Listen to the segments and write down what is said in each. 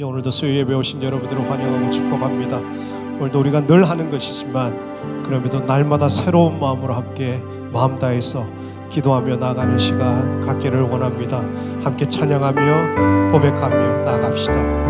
오늘도 수요 예배 오신 여러분들을 환영하고 축복합니다. 오늘도 우리가 늘 하는 것이지만 그럼에도 날마다 새로운 마음으로 함께 마음 다해서 기도하며 나아가는 시간 갖기를 원합니다. 함께 찬양하며 고백하며 나아갑시다.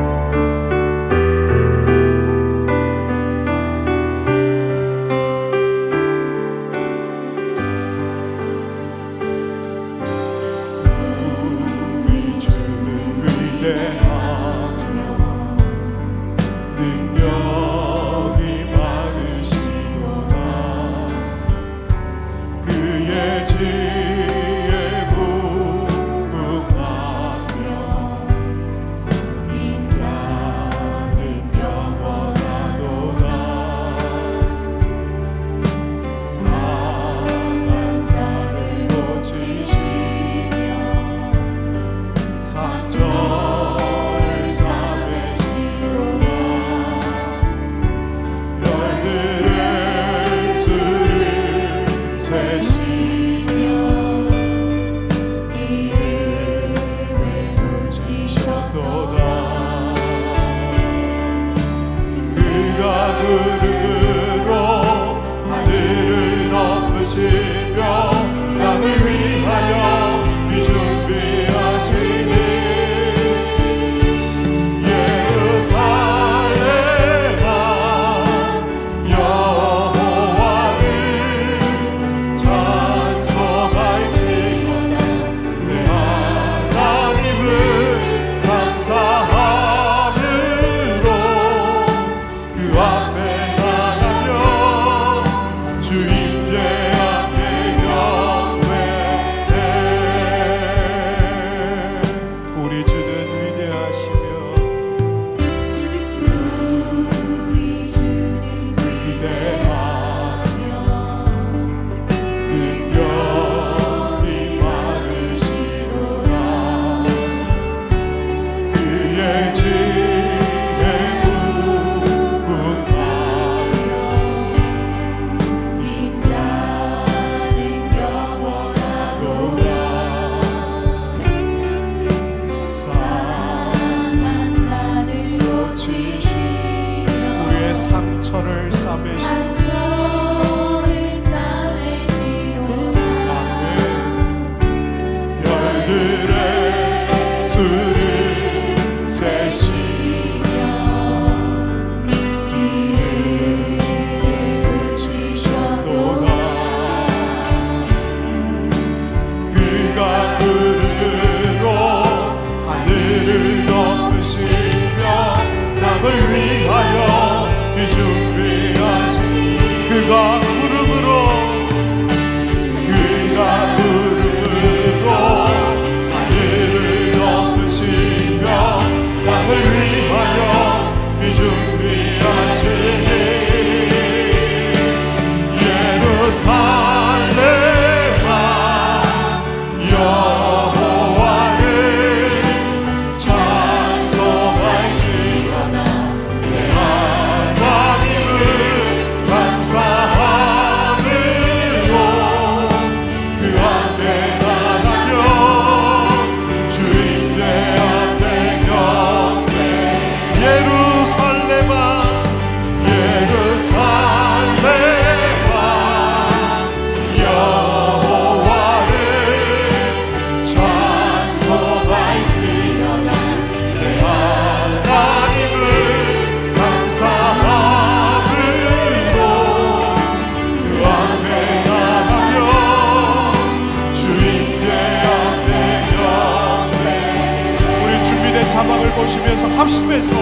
보시면서 합심해서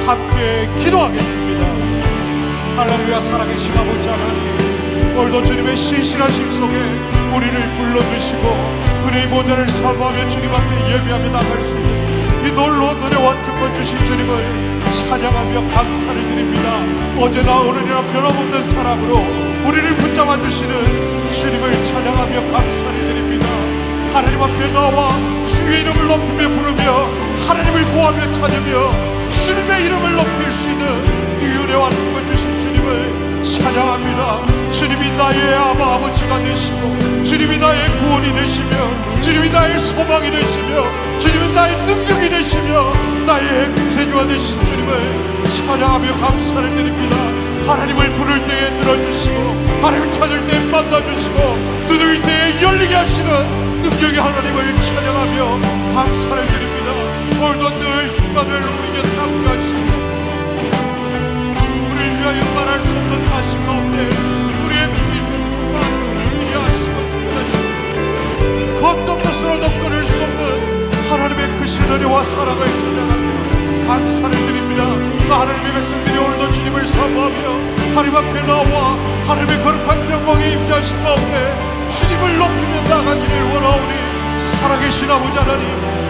함께 기도하겠습니다. 할렐루야. 살아계신 아버지 하나님, 오늘도 주님의 신실하심 속에 우리를 불러주시고 은혜의 보좌를 사모하며 주님 앞에 예배하며 나갈 수 있는 이 놀라운 은혜와 특권 주신 주님을 찬양하며 감사를 드립니다. 어제나 오늘이나 변함없는 사랑으로 우리를 붙잡아 주시는 주님을 찬양하며 감사를 드립니다. 하나님 앞에 나와 주의 이름을 높이며 부르며 하나님을 구하며 찾으며 주님의 이름을 높일 수 있는 이 은혜와 특권 주신 주님을 찬양합니다. 주님이 나의 아버지가 되시고, 주님이 나의 구원이 되시며, 주님이 나의 소망이 되시며, 주님은 나의 능력이 되시며, 나의 구세주가 되신 주님을 찬양하며 감사를 드립니다. 하나님을 부를 때에 들어주시고, 하나님을 찾을 때에 만나주시고, 두드릴 때에 열리게 하시는 능력의 하나님을 찬양하며 감사를 드립니다. 오늘도 늘 임마누엘 우리 곁에 함께 하시고, 우리를 위하여 말할 수 없는 가신 가운데 우리의 비밀을 하시고, 그 어떤 것으로도 끊을 수 없는 하나님의 그 신은혜와 사랑을 찬양하며 감사를 드립니다. 하나님의 백성들이 오늘도 주님을 사모하며 하나님 앞에 나와 하나님의 거룩한 영광에 임재하신 가운데 주님을 높이며 나가기를 원하오니, 살아계신 아버지 하나님,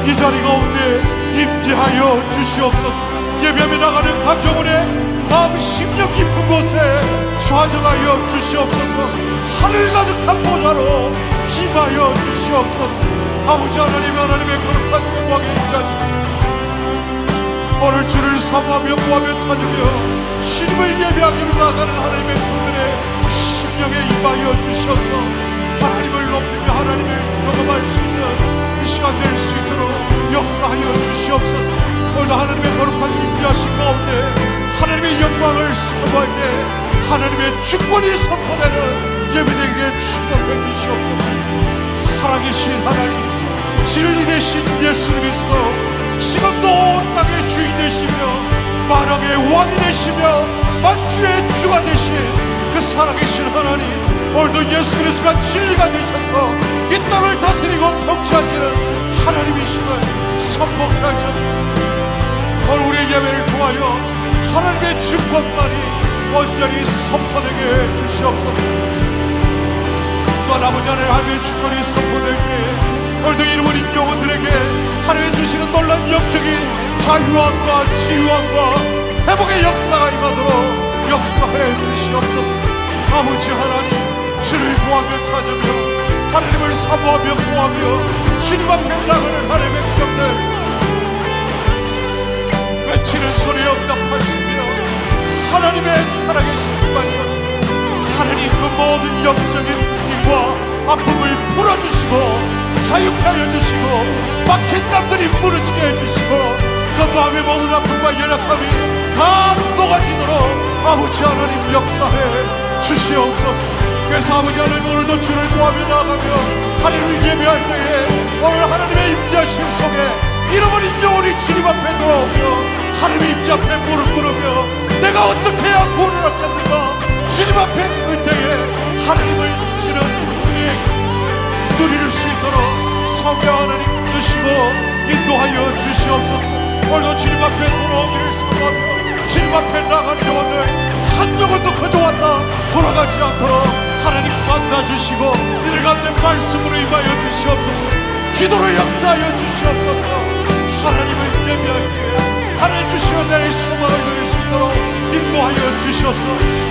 이 자리 가운데 임재하여 주시옵소서. 예배하며 나가는 각 영혼의 마음 심령 깊은 곳에 좌정하여 주시옵소서. 하늘 가득한 보좌로 힘하여 주시옵소서. 아버지 하나님, 하나님의 거룩한 영광에 임재하시옵소서. 오늘 주를 사모하며 구하며 찾으며 주님을 예배하기로 나가는 하나님의 백성들의 심령에 임하여 주셔서 하나님을 높이며 하나님을 경험할 수 있는 이 시간 될 수 있도록 역사하여 주시옵소서. 오늘도 하나님의 거룩한 임재하신 가운데 하나님의 영광을 사모할 때 하나님의 주권이 선포되는 예배되게 축복해 주시옵소서. 살아계신 하나님, 진리 되신 예수 그리스도, 지금도 땅의 주인 되시며 만왕의 왕이 되시며 만주의 주가 되신 그 살아계신 하나님, 오늘도 예수 그리스도가 진리가 되셔서 이 땅을 다스리고 통치하시는 하나님이심을 선포케 하셔서 오늘 우리의 예배를 통하여 하나님의 주권만이 온전히 선포되게 주시옵소서. 또한 아버지 하나님의 주권이 선포될 때 오늘도 이름 어린 영혼들에게 하나님이 주시는 놀라운 영적인 자유함과 치유함과 회복의 역사가 임하도록 역사해 주시옵소서. 아버지 하나님, 주를 구하며 찾으며 하나님을 사모하며 구하며 주님 앞에 나가는 하나님의 백성들, 외치는 소리에 응답하시며 하나님의 살아계신 말씀, 하나님 그 모든 영적인 힘과 아픔을 풀어주시고 자유케 하여 주시고 막힌 남들이 무너지게 해주시고 그 마음의 모든 아픔과 연약함이 다 녹아지도록 아버지 하나님 역사해 주시옵소서. 그래서 아버지 하나님, 오늘도 주를 구하며 나아가며 하나님을 예배할 때에 오늘 하나님의 임재하심 속에 잃어버린 영혼이 주님 앞에 돌아오며 하나님의 임재 앞에 무릎 꿇으며 내가 어떻게 해야 구원을 얻겠는가, 주님 앞에 그 때에 하나님을 주시는 은혜 누릴 수 있도록 성령 하나님 드시고 인도하여 주시옵소서. 오늘도 주님 앞에 돌아오기를 사모하며 주님 앞에 나가는 영혼들 한 영혼도 거저왔다 돌아가지 않도록 하나님 만나주시고 이들 가운데 말씀으로 임하여 주시옵소서. 기도로 역사하여 주시옵소서. 하나님을 예배할 때에 하나님 주시는 나의 소망을 누릴 수 있도록 인도하여 주셔서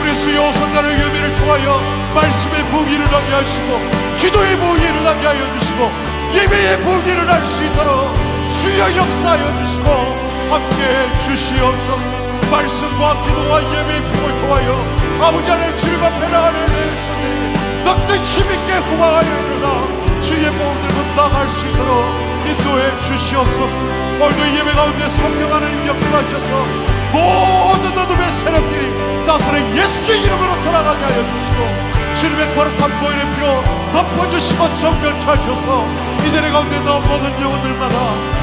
우리 수요 오선단의 예배를 통하여 말씀의 부흥이 일어나게 하시고 기도의 부흥이 일어나게 하여 주시고 예배의 부흥이 일어날 수 있도록 주여 역사하여 주시고 함께해 주시옵소서. 말씀과 기도와 예배의 부흥을 통하여 아버지 하나님 주님 앞에 나가는 백성들이 더욱 힘있게 후방하여 일어나 주의 몸을 들고 나갈 수 있도록 인도해 주시옵소서. 오늘도 예배 가운데 성령 하나님 역사하셔서 모든 어둠의 세력들이 나사렛 예수의 이름으로 돌아가게 하여 주시고 주님의 거룩한 보혈의 피로 덮어주시고 정결케 하셔서 이전의 가운데 나온 모든 영혼들마다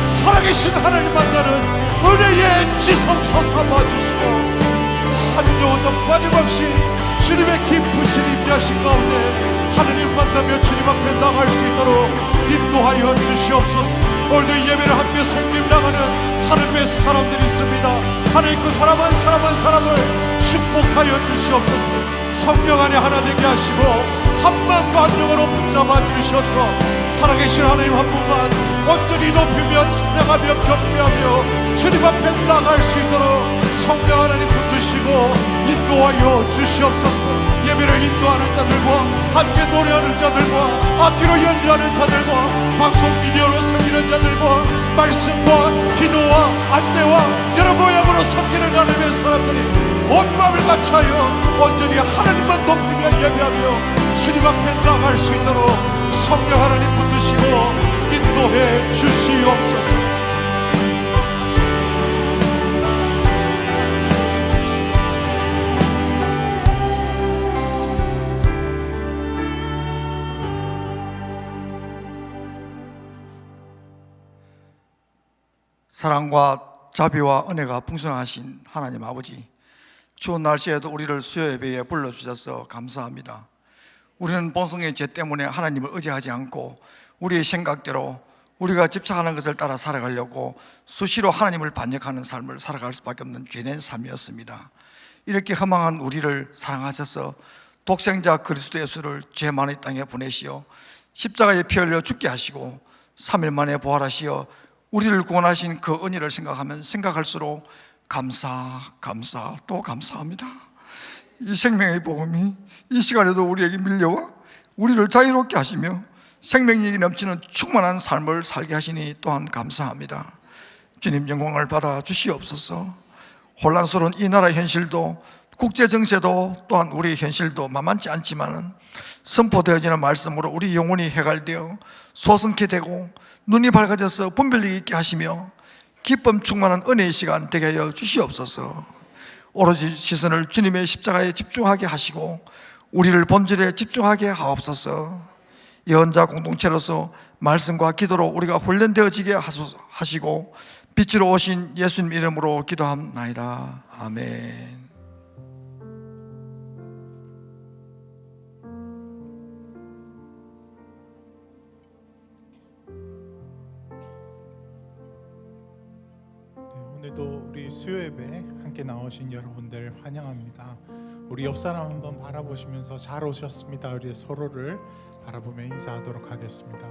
살아계신 하나님 만나는 은혜의 지성소 삼아주시고 한 영혼도 빠짐없이 주님의 기쁘신 임재하신 가운데 하나님 만나며 주님 앞에 나갈 수 있도록 인도하여 주시옵소서. 오늘도 예배를 함께 섬김 나가는 하나님의 사람들이 있습니다. 하나님 그 사람 한 사람 한 사람을 축복하여 주시옵소서. 성령 안에 하나 되게 하시고 한 마음과 한 영으로 붙잡아 주셔서 살아계신 하나님 한 분만 온전히 높이며 찬양하며 경배하며 주님 앞에 나갈 수 있도록 성령 하나님 붙으시고 인도하여 주시옵소서. 예배를 인도하는 자들과 함께 노래하는 자들과 악기로 연주하는 자들과 방송 미디어로 섬기는 자들과 말씀과 기도와 안내와 여러 모양으로 마음으로 섬기는 하나님의 사람들이 온 마음을 바쳐요 온전히 하나님만 높이며 예배하며 주님 앞에 나아갈 수 있도록 성령 하나님 붙드시고 인도해 주시옵소서. 사랑과 자비와 은혜가 풍성하신 하나님 아버지, 추운 날씨에도 우리를 수요 예배에 불러주셔서 감사합니다. 우리는 본성의 죄 때문에 하나님을 의지하지 않고 우리의 생각대로 우리가 집착하는 것을 따라 살아가려고 수시로 하나님을 반역하는 삶을 살아갈 수밖에 없는 죄된 삶이었습니다. 이렇게 허망한 우리를 사랑하셔서 독생자 그리스도 예수를 죄 많은 땅에 보내시어 십자가에 피 흘려 죽게 하시고 3일 만에 부활하시어 우리를 구원하신 그 은혜를 생각할수록 감사 또 감사합니다. 이 생명의 복음이 이 시간에도 우리에게 밀려와 우리를 자유롭게 하시며 생명력이 넘치는 충만한 삶을 살게 하시니 또한 감사합니다. 주님 영광을 받아 주시옵소서. 혼란스러운 이 나라의 현실도 국제 정세도 또한 우리의 현실도 만만치 않지만 선포되어지는 말씀으로 우리 영혼이 해갈되어 소성케 되고 눈이 밝아져서 분별력 있게 하시며 기쁨 충만한 은혜의 시간 되게 하여 주시옵소서. 오로지 시선을 주님의 십자가에 집중하게 하시고 우리를 본질에 집중하게 하옵소서. 예언자 공동체로서 말씀과 기도로 우리가 훈련되어지게 하시고 빛으로 오신 예수님 이름으로 기도합나이다. 아멘. 오늘도 우리 수요 예배 함께 나오신 여러분들 환영합니다. 우리 옆 사람 한번 바라보시면서 잘 오셨습니다. 우리 서로를 바라보며 인사하도록 하겠습니다.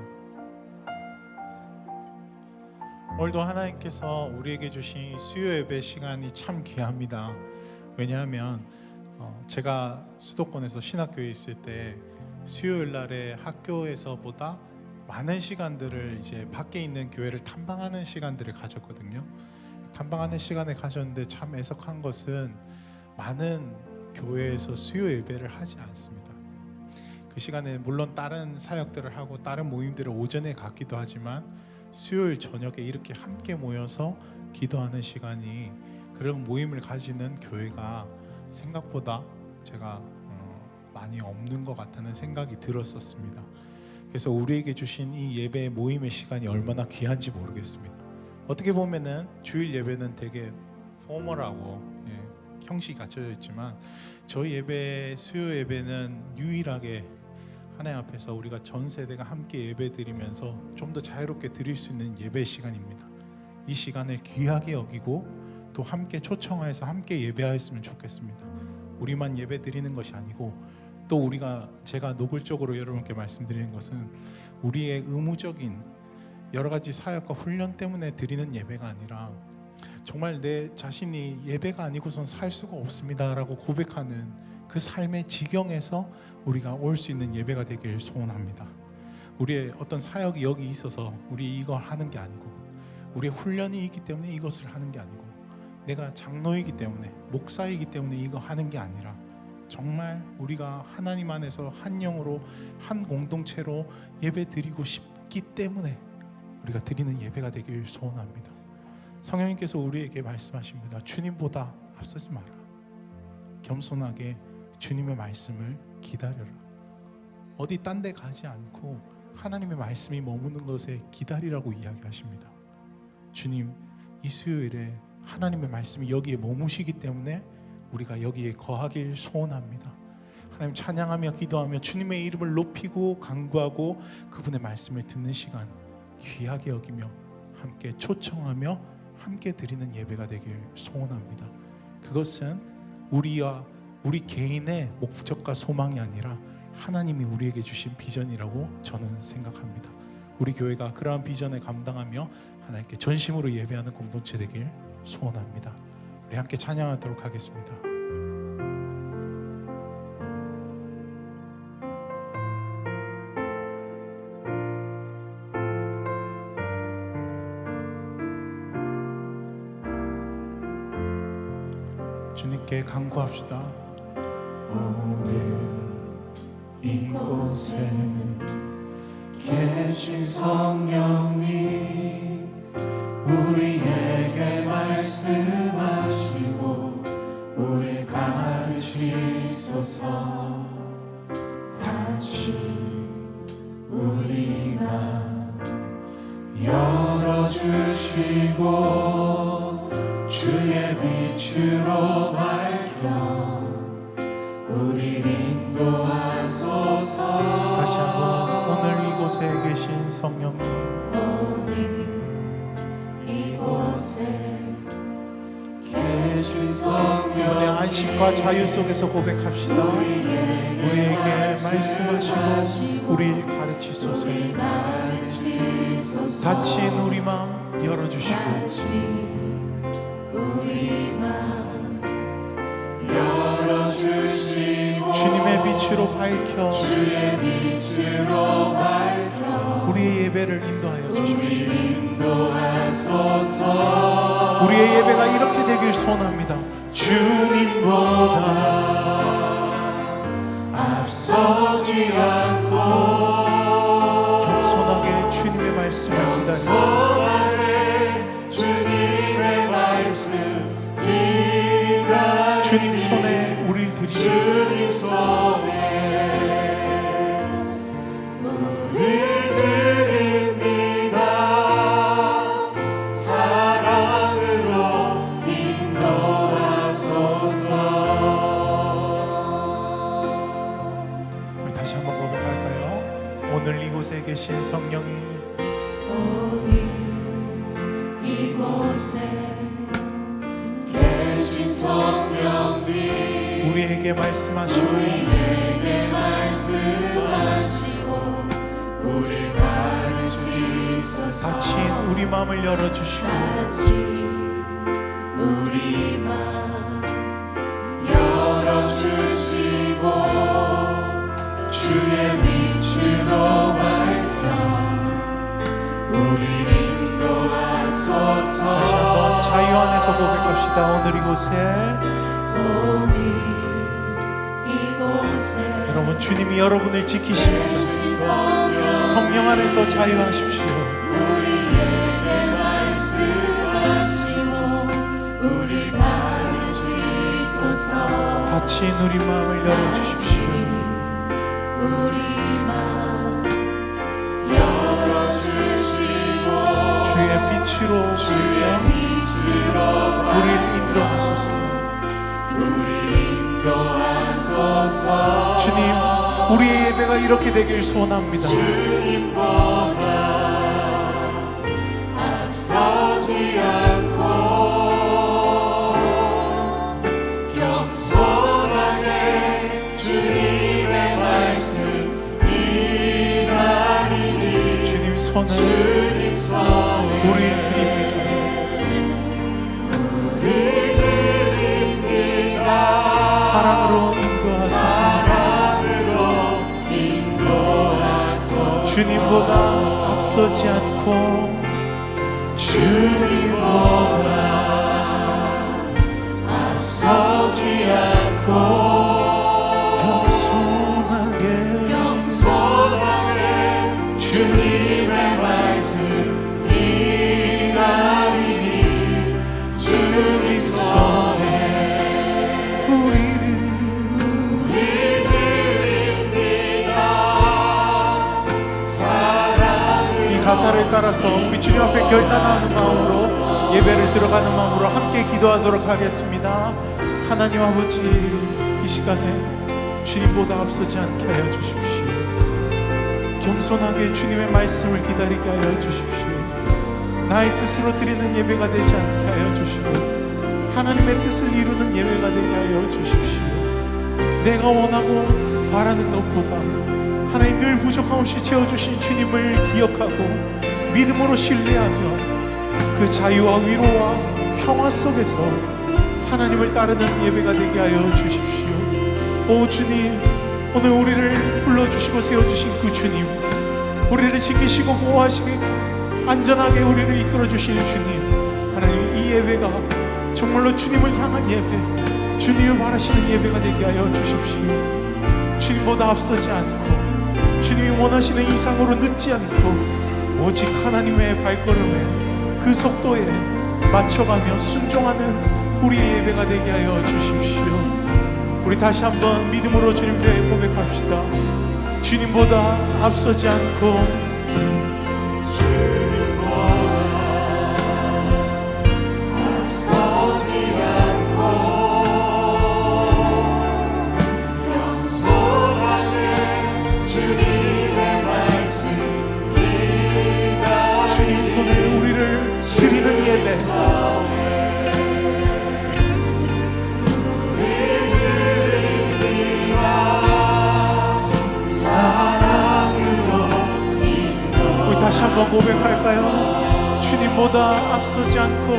오늘도 하나님께서 우리에게 주신 수요 예배 시간이 참 귀합니다. 왜냐하면 제가 수도권에서 신학교에 있을 때 수요일 날에 학교에서보다 많은 시간들을 이제 밖에 있는 교회를 탐방하는 시간들을 가졌거든요. 탐방하는 시간에 가졌는데 참 애석한 것은 많은 교회에서 수요 예배를 하지 않습니다. 그 시간에 물론 다른 사역들을 하고 다른 모임들을 오전에 갖기도 하지만 수요일 저녁에 이렇게 함께 모여서 기도하는 시간이, 그런 모임을 가지는 교회가 생각보다 제가 많이 없는 것 같다는 생각이 들었었습니다. 그래서 우리에게 주신 이 예배 모임의 시간이 얼마나 귀한지 모르겠습니다. 어떻게 보면은 주일 예배는 되게 포멀하고 형식이 갖춰져 있지만 저희 예배, 수요 예배는 유일하게 하나님 앞에서 우리가 전 세대가 함께 예배 드리면서 좀 더 자유롭게 드릴 수 있는 예배 시간입니다. 이 시간을 귀하게 여기고 또 함께 초청하여서 함께 예배하였으면 좋겠습니다. 우리만 예배 드리는 것이 아니고 또 제가 노골적으로 여러분께 말씀드리는 것은 우리의 의무적인 여러 가지 사역과 훈련 때문에 드리는 예배가 아니라 정말 내 자신이 예배가 아니고선 살 수가 없습니다 라고 고백하는 그 삶의 지경에서 우리가 올 수 있는 예배가 되길 소원합니다. 우리의 어떤 사역이 여기 있어서 우리 이걸 하는 게 아니고, 우리의 훈련이 있기 때문에 이것을 하는 게 아니고, 내가 장로이기 때문에 목사이기 때문에 이거 하는 게 아니라 정말 우리가 하나님 안에서 한 영으로 한 공동체로 예배 드리고 싶기 때문에 우리가 드리는 예배가 되길 소원합니다. 성령님께서 우리에게 말씀하십니다. 주님보다 앞서지 마라. 겸손하게 주님의 말씀을 기다려라. 어디 딴 데 가지 않고 하나님의 말씀이 머무는 것에 기다리라고 이야기하십니다. 주님, 이 수요일에 하나님의 말씀이 여기에 머무시기 때문에 우리가 여기에 거하길 소원합니다. 하나님 찬양하며 기도하며 주님의 이름을 높이고 간구하고 그분의 말씀을 듣는 시간 귀하게 여기며 함께 초청하며 함께 드리는 예배가 되길 소원합니다. 그것은 우리 개인의 목적과 소망이 아니라 하나님이 우리에게 주신 비전이라고 저는 생각합니다. 우리 교회가 그러한 비전을 감당하며 하나님께 전심으로 예배하는 공동체 되길 소원합니다. 우리 함께 찬양하도록 하겠습니다. 주님께 간구합시다. 오늘 이곳에 계신 성령님, 우리에게 말씀하시고 우릴 가르치소서. 같이 우리 맘 열어주시고 주의 빛으로 밝혀 우릴 인도하소서. 다시 한번 오늘 이곳에 계신 성령님, 이번에 안식과 자유 속에서 고백합시다. 우리에게 말씀하시고 우리를 가르치소서. 닫힌 우리 마음 열어주시고 주님의 빛으로 밝혀 우리의 예배를 인도하여 주십시오. 우리의 예배가 이렇게 되길 소원합니다. 주님보다 앞서지 않고 겸손하게 주님의 말씀을 기다려 주님 손에 우리를 드립니다. 우리 다시 한번 고백할까요? 오늘 이곳에 계신 성령이 우리에게 말씀하시고 우릴 가르치소서. 닫힌 우리 마음을 열어주시고 우리 마음 열어주시고 주의 빛으로 밝혀 우릴 인도하소서. 다시 한번 자유 안에서 고백합시다. 오늘 이곳에 여러분, 주님이 여러분을 지키십니다. 성령 안에서 자유하십시오. 우리에게 말씀하시고 우릴 가르치소서. 닫힌 우리 마음을 열어주십시오. 우리 마음 열어주시고 주의 빛으로 우리를 인도하소서. 주님, 우리의 예배가 이렇게 되길 소원합니다. 주님보다 앞서지 않고 겸손하게 주님의 말씀 기다리니 주님 손을 우리를 드립니다. 사랑으로 인도하소서. 주님보다 앞서지 않고 주님보다 앞서지 않고 겸손하게 주님의 말씀 기다리니 주님 손에 가사를 따라서 우리 주님 앞에 결단하는 마음으로 예배를 들어가는 마음으로 함께 기도하도록 하겠습니다. 하나님 아버지, 이 시간에 주님보다 앞서지 않게 하여 주십시오. 겸손하게 주님의 말씀을 기다리게 하여 주십시오. 나의 뜻으로 드리는 예배가 되지 않게 하여 주시고 하나님의 뜻을 이루는 예배가 되게 하여 주십시오. 내가 원하고 바라는 것보다 하나님 늘 부족함없이 채워주신 주님을 기억하고 믿음으로 신뢰하며 그 자유와 위로와 평화 속에서 하나님을 따르는 예배가 되게 하여 주십시오. 오 주님, 오늘 우리를 불러주시고 세워주신 그 주님, 우리를 지키시고 보호하시고 안전하게 우리를 이끌어주실 주님, 하나님, 이 예배가 정말로 주님을 향한 예배, 주님을 바라시는 예배가 되게 하여 주십시오. 주님보다 앞서지 않고 주님이 원하시는 이상으로 늦지 않고 오직 하나님의 발걸음에 그 속도에 맞춰가며 순종하는 우리의 예배가 되게 하여 주십시오. 우리 다시 한번 믿음으로 주님께 고백합시다. 주님보다 앞서지 않고 주님 손에 우리를 드리는 예배, 우리 다시 한번 고백할까요? 주님보다 앞서지 않고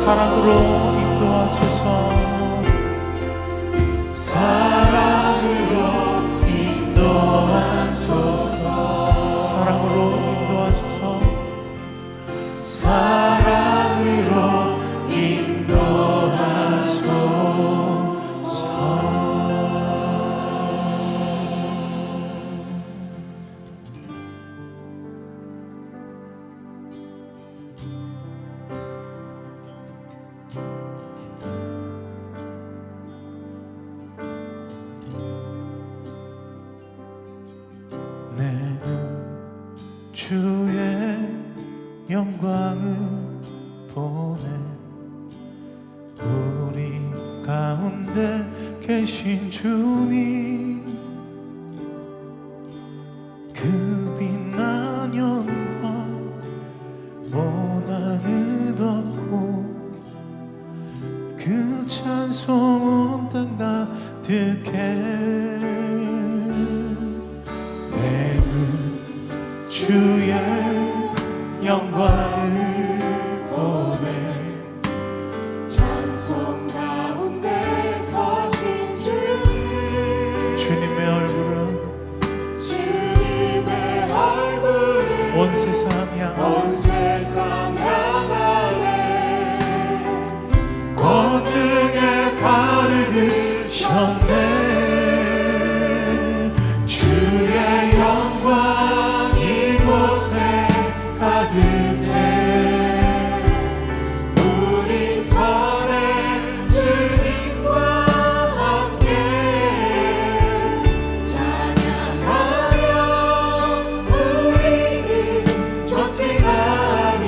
사랑으로 인도하소서. 사랑으로 인도하소서. 사랑으로 인도하소서. 사랑으로 주의 영광을 보내 우리 가운데 계신 주님 그 빛난 영광 모나는 덮고 그 찬송 온 땅 가득해 주의 영광을 보내 찬송 가운데 서신 주님 주님의 얼굴은 주님의 얼굴을 온 세상 향하네 권능의 발을 드셨네 주의 영광 우리 선에 주님과 함께 찬양하며 우리는 전진하리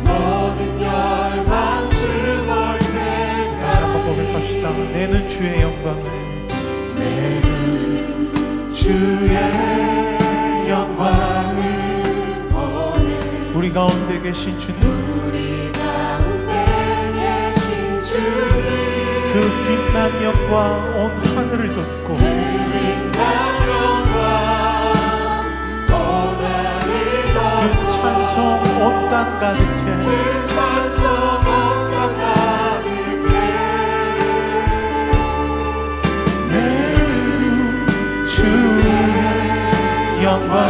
모든 열방 주볼 때 다시 한번 고백합시다. 내는 주의 영광을 내는 주의 영광을 보내 우리 가운데 계신 주님 우리 가운데 계신 주님 그 빛난 영광 온 하늘을 덮고 그 빛난 영광 온 하늘을 덮고 그 찬송 온 땅 가득해 그 찬송 온 땅 가득해 내는 주의 영광을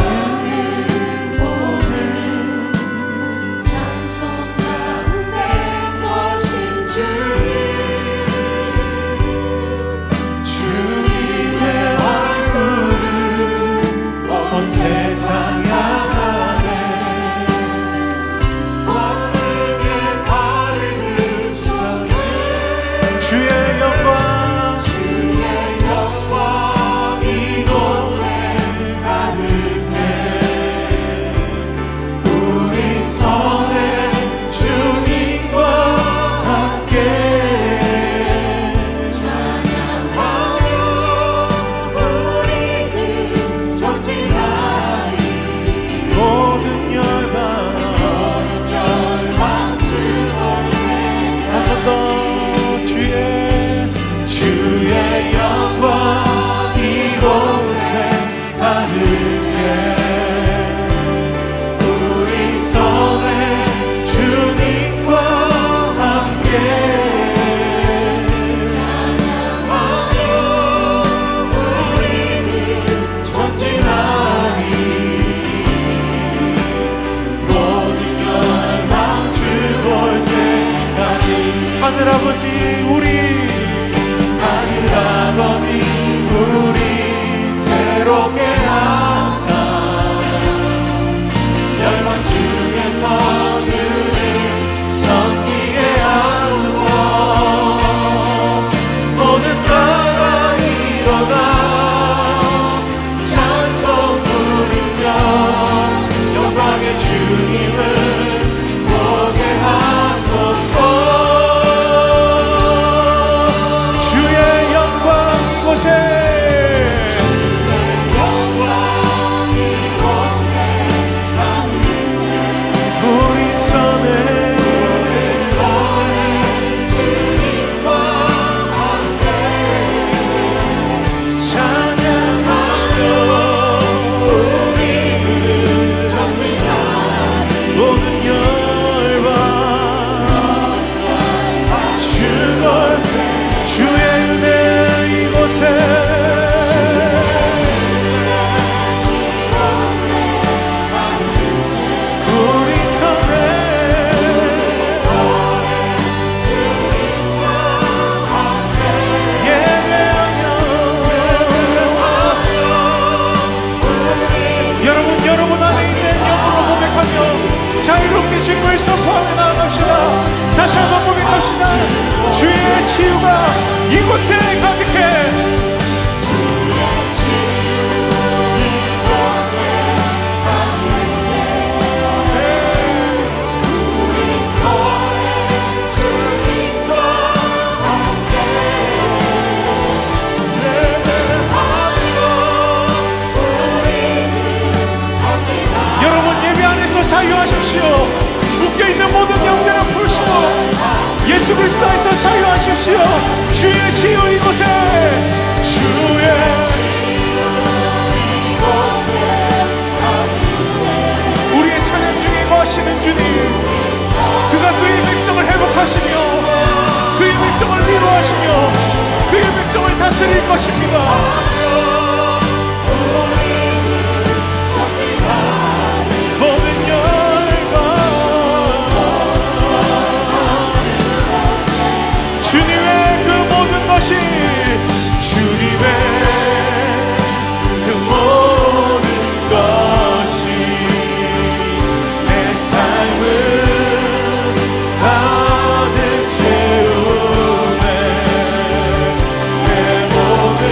세상 향하네 권능의 하늘아버지 우리 새롭게 하사 열방 중에서 주를 섬기게 하소서. 모든 나라 일어나 찬송 부르며 영광의 주님을 보게 하소서. 주의 영광 이곳에 자유롭게 주님을 선포하며 나아갑시다. 다시 한번 고백합시다. 주의 치유가 이곳에 가득해. 여러분 예배 안에서 자유하십시오. 묶여있는 모든 영들을 푸시고 예수 그리스도 안에서 자유하십시오. 주의 치유 이곳에, 주의 우리의 찬양 중에 거하시는 주님, 그가 그의 백성을 회복하시며 그의 백성을 위로하시며 그의 백성을 다스릴 것입니다. 모든 열방 주님의 그 모든 것이, 주님의 그 모든 것이 내 삶을 가득 채우네. 내 모든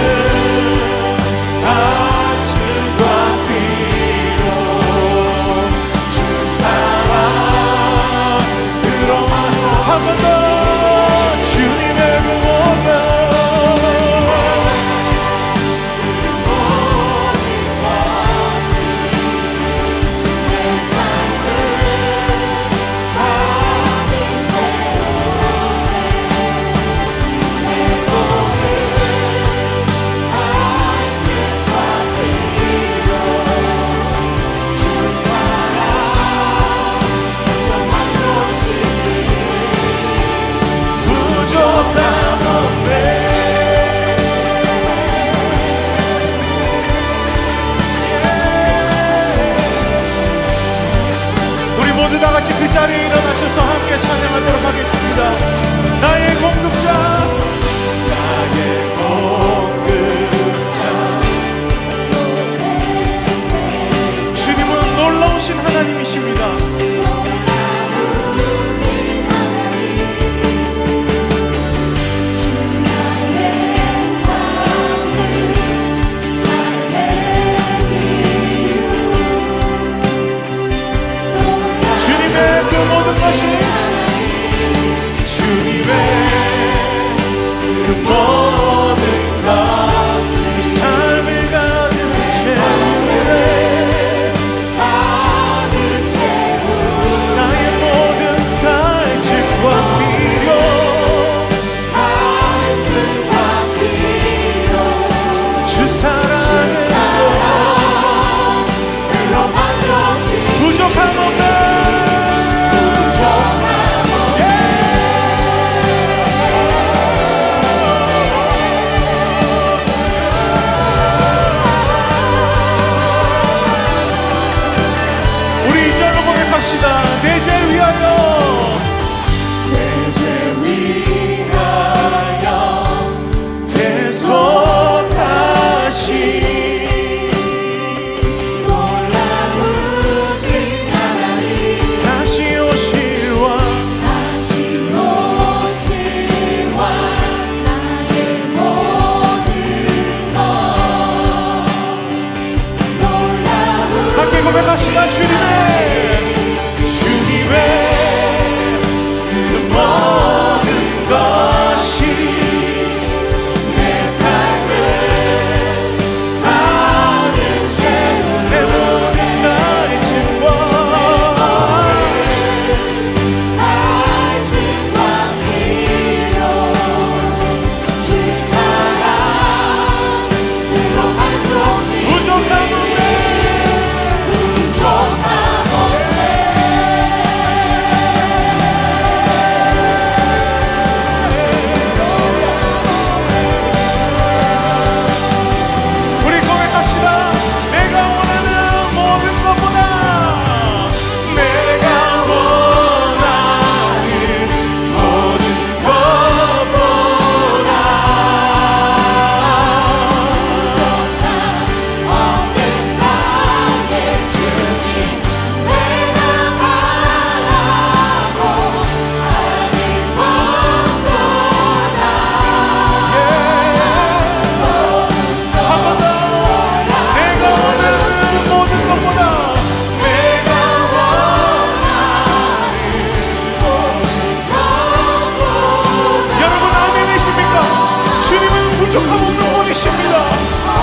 부족함 없는 분이십니다.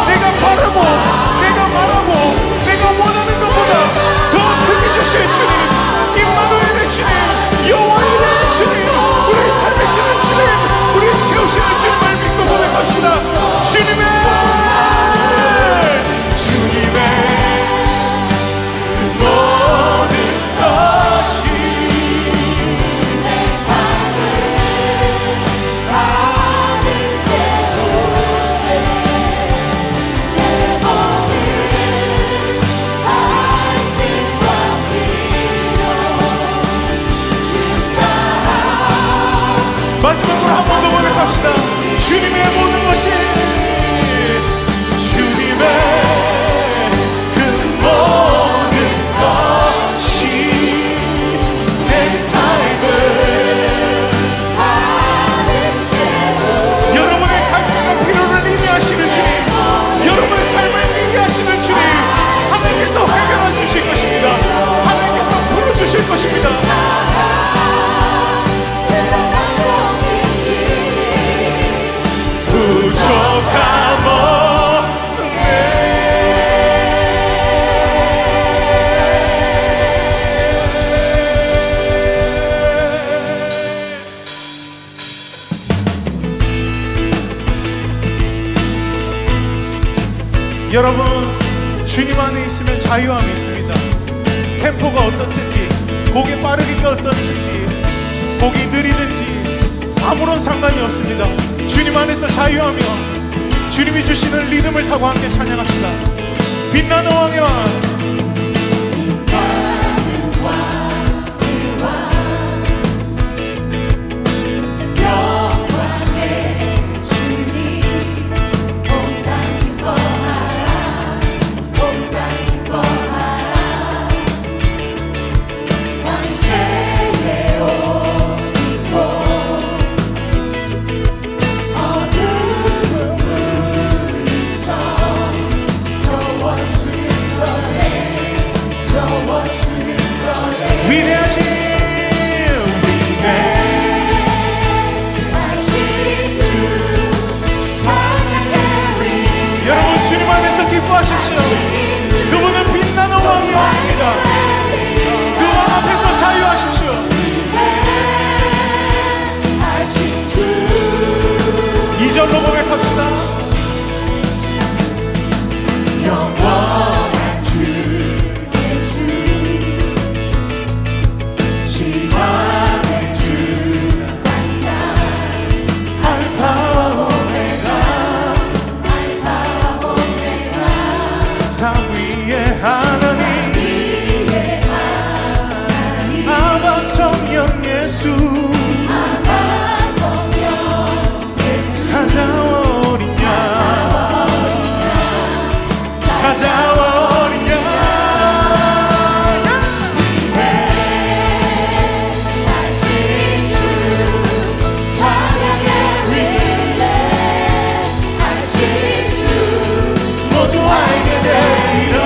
내가 바라고 내가 말하고 내가 원하는 것보다 더 크게 주실 주님, 임마누엘의 주님, 여호와의 주님, 우리 살리시는 주님, 우리 채우시는 주님을 믿고 고백합시다. 주님의 모든 것이 내 삶을 가득 채우네. 내 몸을 말씀과 피로 주사하. 마지막으로 한 번 더 고백합시다. 주님의 모든 것이, 주님의 그 모든 것이 내 삶을 가득 채우네. 여러분의 감정과 필요를 이해하시는 주님, 여러분의 삶을 이해하시는 주님, 하나님께서 해결해 주실 것입니다. 하나님께서 풀어주실 것입니다. 부족함 없네. 여러분, 주님 안에 있으면 자유함이 있습니다. 템포가 어떻든지, 곡이 빠르기가 어떻든지, 곡이 느리든지 아무런 상관이 없습니다. 주님 안에서 자유하며 주님이 주시는 리듬을 타고 함께 찬양합시다. 빛나는 왕의 왕, 기뻐하십시오. 그분은 빛나는 왕이 왕입니다. 그 왕 앞에서 자유하십시오. 이절로 고백합시다. 영원한 주의 주, 시간의 주, 알파와 오메가, 삶 위의 하나님, 아바 성령 예수, 사자와 어린 양, 사자와 어린 양, 위대하신 주, 찬양의 위대하신 주, 모두 알게 되리라.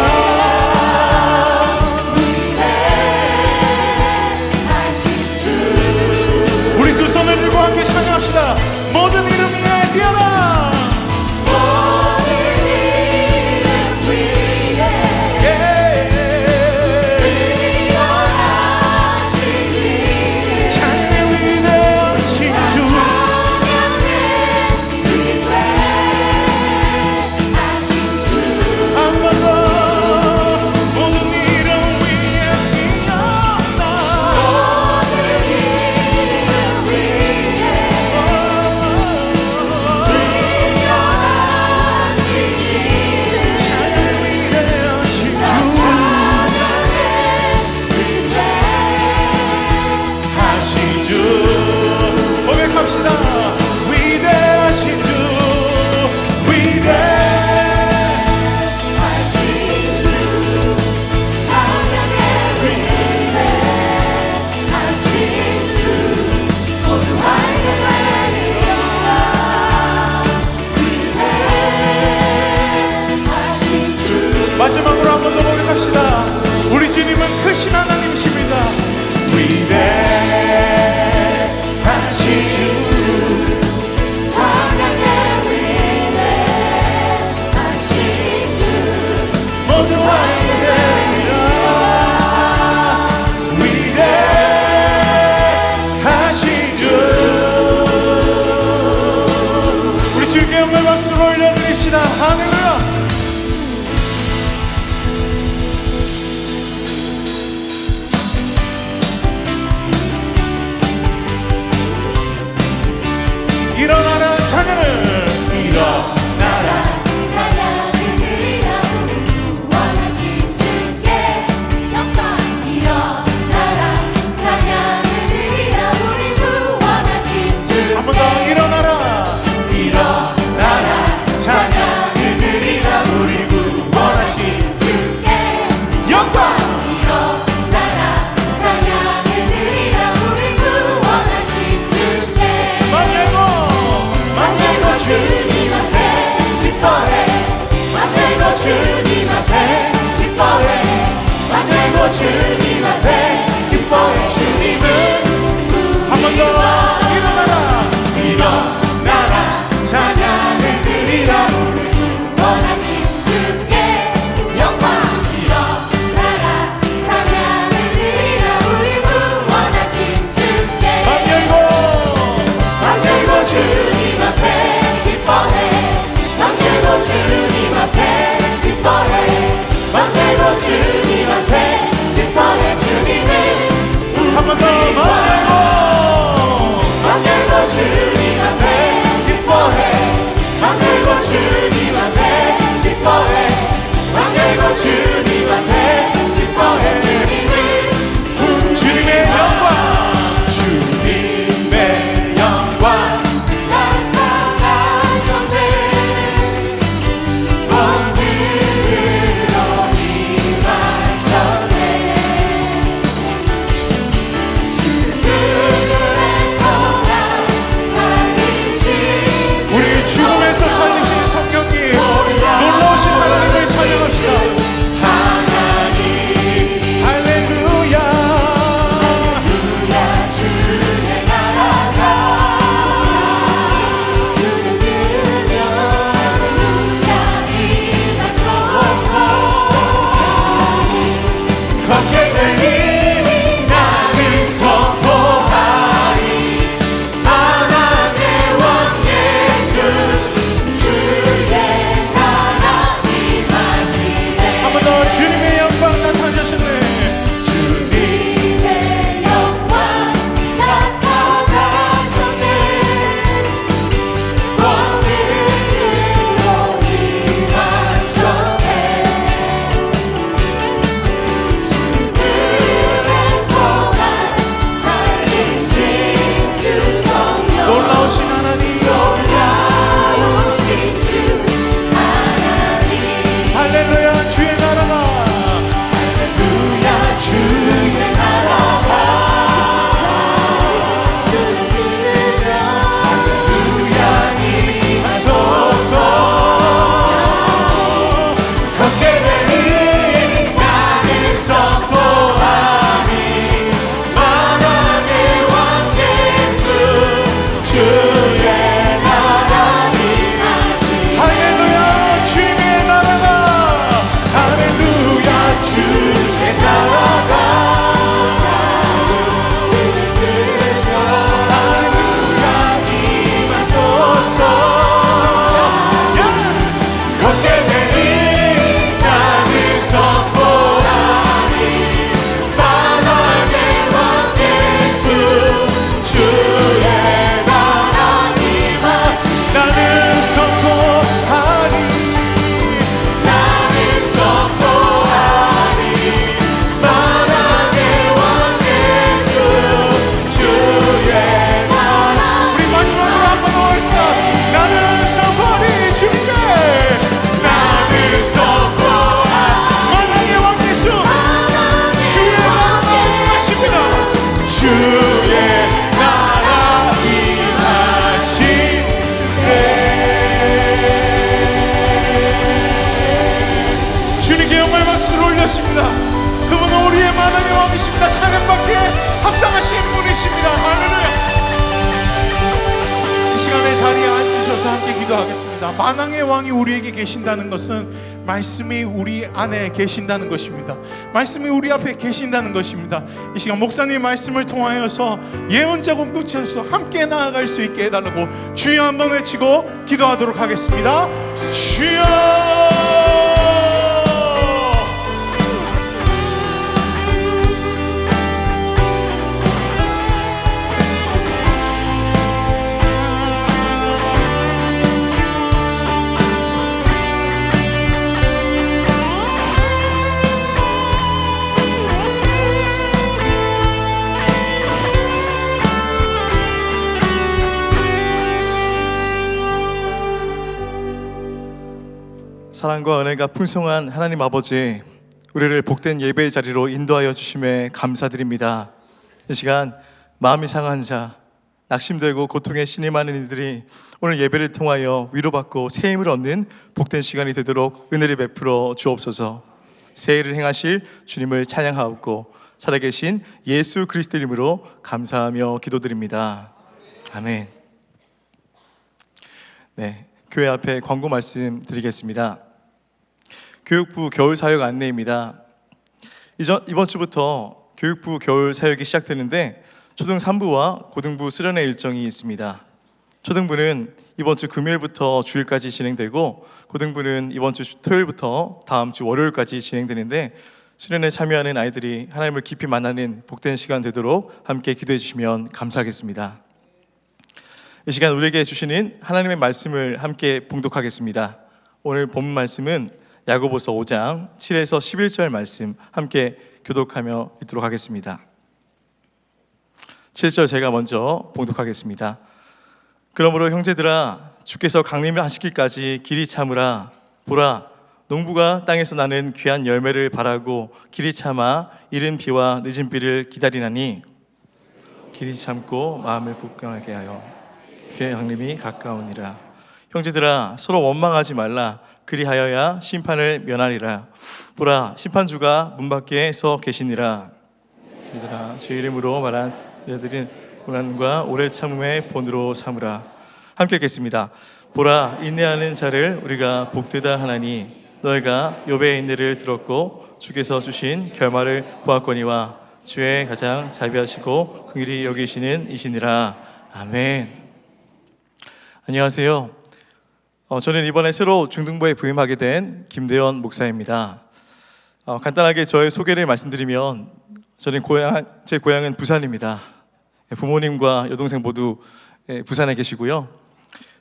위대하신 주, 우리 두 손을 들고 함께 찬양합시다. 모든 이름 위에 뛰어라. 모든 이름 위에 뛰어나신 주, 찬양의 위대하신 주, 한 번 더. 모든 이름 위에 뛰어나. 모든 이름 위에 고백하겠습니다. 만왕의 왕이 우리에게 계신다는 것은 말씀이 우리 안에 계신다는 것입니다. 말씀이 우리 앞에 계신다는 것입니다. 이 시간 목사님 말씀을 통하여서 예언자 공동체에서 함께 나아갈 수 있게 해달라고 주여 한번 외치고 기도하도록 하겠습니다. 주여! 사랑과 은혜가 풍성한 하나님 아버지, 우리를 복된 예배의 자리로 인도하여 주심에 감사드립니다. 이 시간 마음이 상한 자, 낙심되고 고통에 신음하는 이들이 오늘 예배를 통하여 위로받고 새 힘을 얻는 복된 시간이 되도록 은혜를 베풀어 주옵소서. 새 일을 행하실 주님을 찬양하옵고 살아계신 예수 그리스도 이름으로 감사하며 기도드립니다. 아멘. 네, 교회 앞에 광고 말씀 드리겠습니다. 교육부 겨울 사역 안내입니다. 이번 주부터 교육부 겨울 사역이 시작되는데 초등 3부와 고등부 수련회 일정이 있습니다. 초등부는 이번 주 금요일부터 주일까지 진행되고 고등부는 이번 주 토요일부터 다음 주 월요일까지 진행되는데 수련회에 참여하는 아이들이 하나님을 깊이 만나는 복된 시간 되도록 함께 기도해 주시면 감사하겠습니다. 이 시간 우리에게 주시는 하나님의 말씀을 함께 봉독하겠습니다. 오늘 본문 말씀은 야고보서 5장 7에서 11절 말씀 함께 교독하며 읽도록 하겠습니다. 7절 제가 먼저 봉독하겠습니다. 그러므로 형제들아, 주께서 강림하시기까지 길이 참으라. 보라, 농부가 땅에서 나는 귀한 열매를 바라고 길이 참아 이른 비와 늦은 비를 기다리나니 길이 참고 마음을 굳건하게 하여 그의 강림이 가까우니라. 형제들아, 서로 원망하지 말라. 그리하여야 심판을 면하리라. 보라, 심판주가 문 밖에 서 계시니라. 얘들아, 주 이름으로 말한 여들은 고난과 오래 참음의 본으로 삼으라. 함께 읽겠습니다. 보라, 인내하는 자를 우리가 복되다 하나니 너희가 욥의 인내를 들었고 주께서 주신 결말을 보았거니와 주의 가장 자비하시고 긍휼히 여기시는 이시니라. 아멘. 안녕하세요. 저는 이번에 새로 중등부에 부임하게 된 김대현 목사입니다. 간단하게 저의 소개를 말씀드리면 저는 제 고향은 부산입니다. 부모님과 여동생 모두 부산에 계시고요.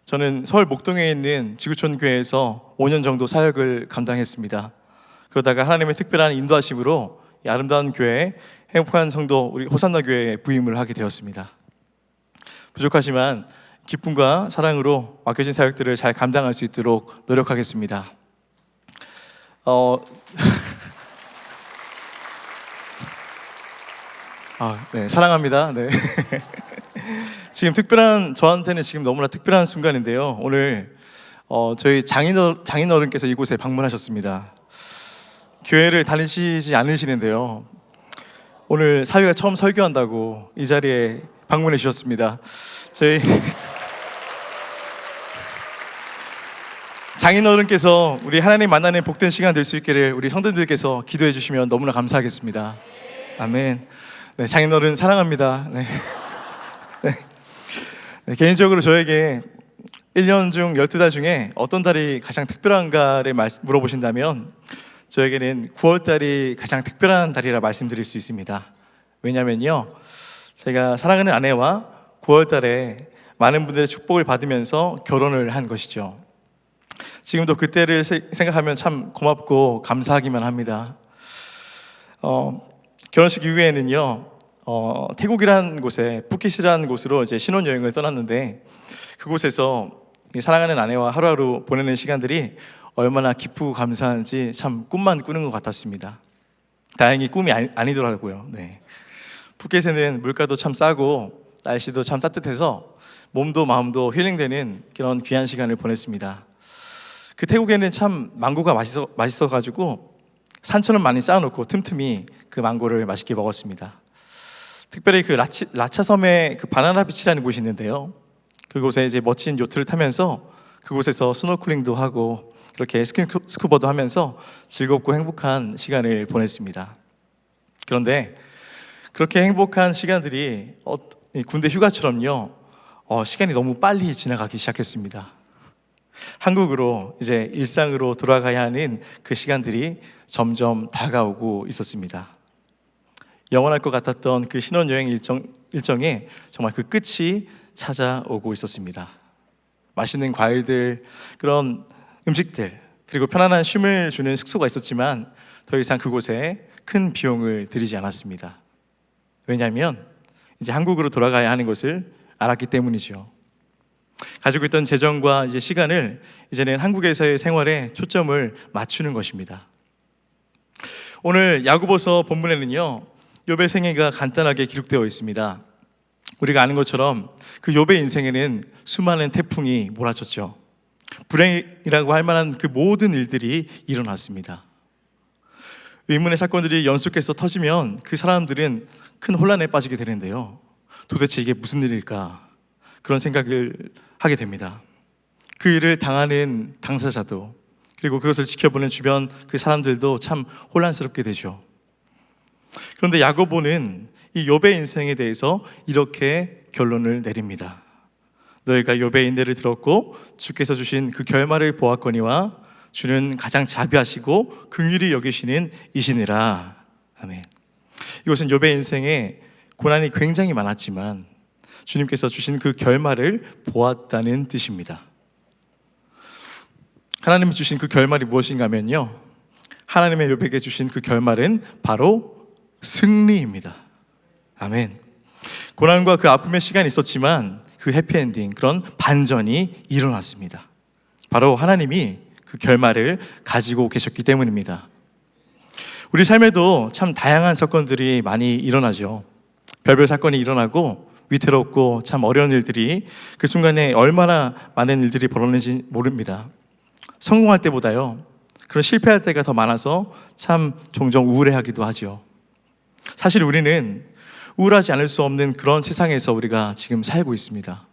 저는 서울 목동에 있는 지구촌 교회에서 5년 정도 사역을 감당했습니다. 그러다가 하나님의 특별한 인도하심으로 이 아름다운 교회, 행복한 성도 우리 호산나 교회에 부임을 하게 되었습니다. 부족하지만 기쁨과 사랑으로 맡겨진 사역들을 잘 감당할 수 있도록 노력하겠습니다. 네, 사랑합니다. 네. 지금 저한테는 지금 너무나 특별한 순간인데요. 오늘 저희 장인어른께서 이곳에 방문하셨습니다. 교회를 다니시지 않으시는데요. 오늘 사회가 처음 설교한다고 이 자리에 방문해 주셨습니다. 저희 장인어른께서 우리 하나님 만나는 복된 시간 될 수 있기를 우리 성도들께서 기도해 주시면 너무나 감사하겠습니다. 아멘. 네, 장인어른 사랑합니다. 네. 네, 개인적으로 저에게 1년 중 12달 중에 어떤 달이 가장 특별한가를 물어보신다면 저에게는 9월달이 가장 특별한 달이라 말씀드릴 수 있습니다. 왜냐면요, 제가 사랑하는 아내와 9월달에 많은 분들의 축복을 받으면서 결혼을 한 것이죠. 지금도 그때를 생각하면 참 고맙고 감사하기만 합니다. 결혼식 이후에는요, 태국이라는 곳에 푸켓이라는 곳으로 이제 신혼여행을 떠났는데 그곳에서 사랑하는 아내와 하루하루 보내는 시간들이 얼마나 기쁘고 감사한지 참 꿈만 꾸는 것 같았습니다. 다행히 꿈이 아니더라고요. 네. 푸켓에는 물가도 참 싸고 날씨도 참 따뜻해서 몸도 마음도 힐링되는 그런 귀한 시간을 보냈습니다. 그 태국에는 참 망고가 맛있어가지고 산처럼 많이 쌓아놓고 틈틈이 그 망고를 맛있게 먹었습니다. 특별히 그 라차섬에 그 바나나 비치라는 곳이 있는데요. 그곳에 이제 멋진 요트를 타면서 그곳에서 스노클링도 하고 그렇게 스쿠버도 하면서 즐겁고 행복한 시간을 보냈습니다. 그런데 그렇게 행복한 시간들이 이 군대 휴가처럼요, 시간이 너무 빨리 지나가기 시작했습니다. 한국으로 이제 일상으로 돌아가야 하는 그 시간들이 점점 다가오고 있었습니다. 영원할 것 같았던 그 신혼여행 일정에 정말 그 끝이 찾아오고 있었습니다. 맛있는 과일들, 그런 음식들, 그리고 편안한 쉼을 주는 숙소가 있었지만 더 이상 그곳에 큰 비용을 들이지 않았습니다. 왜냐하면 이제 한국으로 돌아가야 하는 것을 알았기 때문이죠. 가지고 있던 재정과 이제 시간을 이제는 한국에서의 생활에 초점을 맞추는 것입니다. 오늘 야고보서 본문에는요, 욥의 생애가 간단하게 기록되어 있습니다. 우리가 아는 것처럼 그 욥의 인생에는 수많은 태풍이 몰아쳤죠. 불행이라고 할 만한 그 모든 일들이 일어났습니다. 의문의 사건들이 연속해서 터지면 그 사람들은 큰 혼란에 빠지게 되는데요, 도대체 이게 무슨 일일까? 그런 생각을 하게 됩니다. 그 일을 당하는 당사자도, 그리고 그것을 지켜보는 주변 그 사람들도 참 혼란스럽게 되죠. 그런데 야고보는 이 욥의 인생에 대해서 이렇게 결론을 내립니다. 너희가 욥의 인내를 들었고 주께서 주신 그 결말을 보았거니와 주는 가장 자비하시고 긍휼히 여기시는 이시니라. 아멘. 이것은 욥의 인생에 고난이 굉장히 많았지만 주님께서 주신 그 결말을 보았다는 뜻입니다. 하나님이 주신 그 결말이 무엇인가 하면요, 하나님의 욥에게 주신 그 결말은 바로 승리입니다. 아멘. 고난과 그 아픔의 시간이 있었지만 그 해피엔딩, 그런 반전이 일어났습니다. 바로 하나님이 그 결말을 가지고 계셨기 때문입니다. 우리 삶에도 참 다양한 사건들이 많이 일어나죠. 별별 사건이 일어나고 위태롭고 참 어려운 일들이 그 순간에 얼마나 많은 일들이 벌어지는지 모릅니다. 성공할 때보다요, 그런 실패할 때가 더 많아서 참 종종 우울해하기도 하죠. 사실 우리는 우울하지 않을 수 없는 그런 세상에서 우리가 지금 살고 있습니다.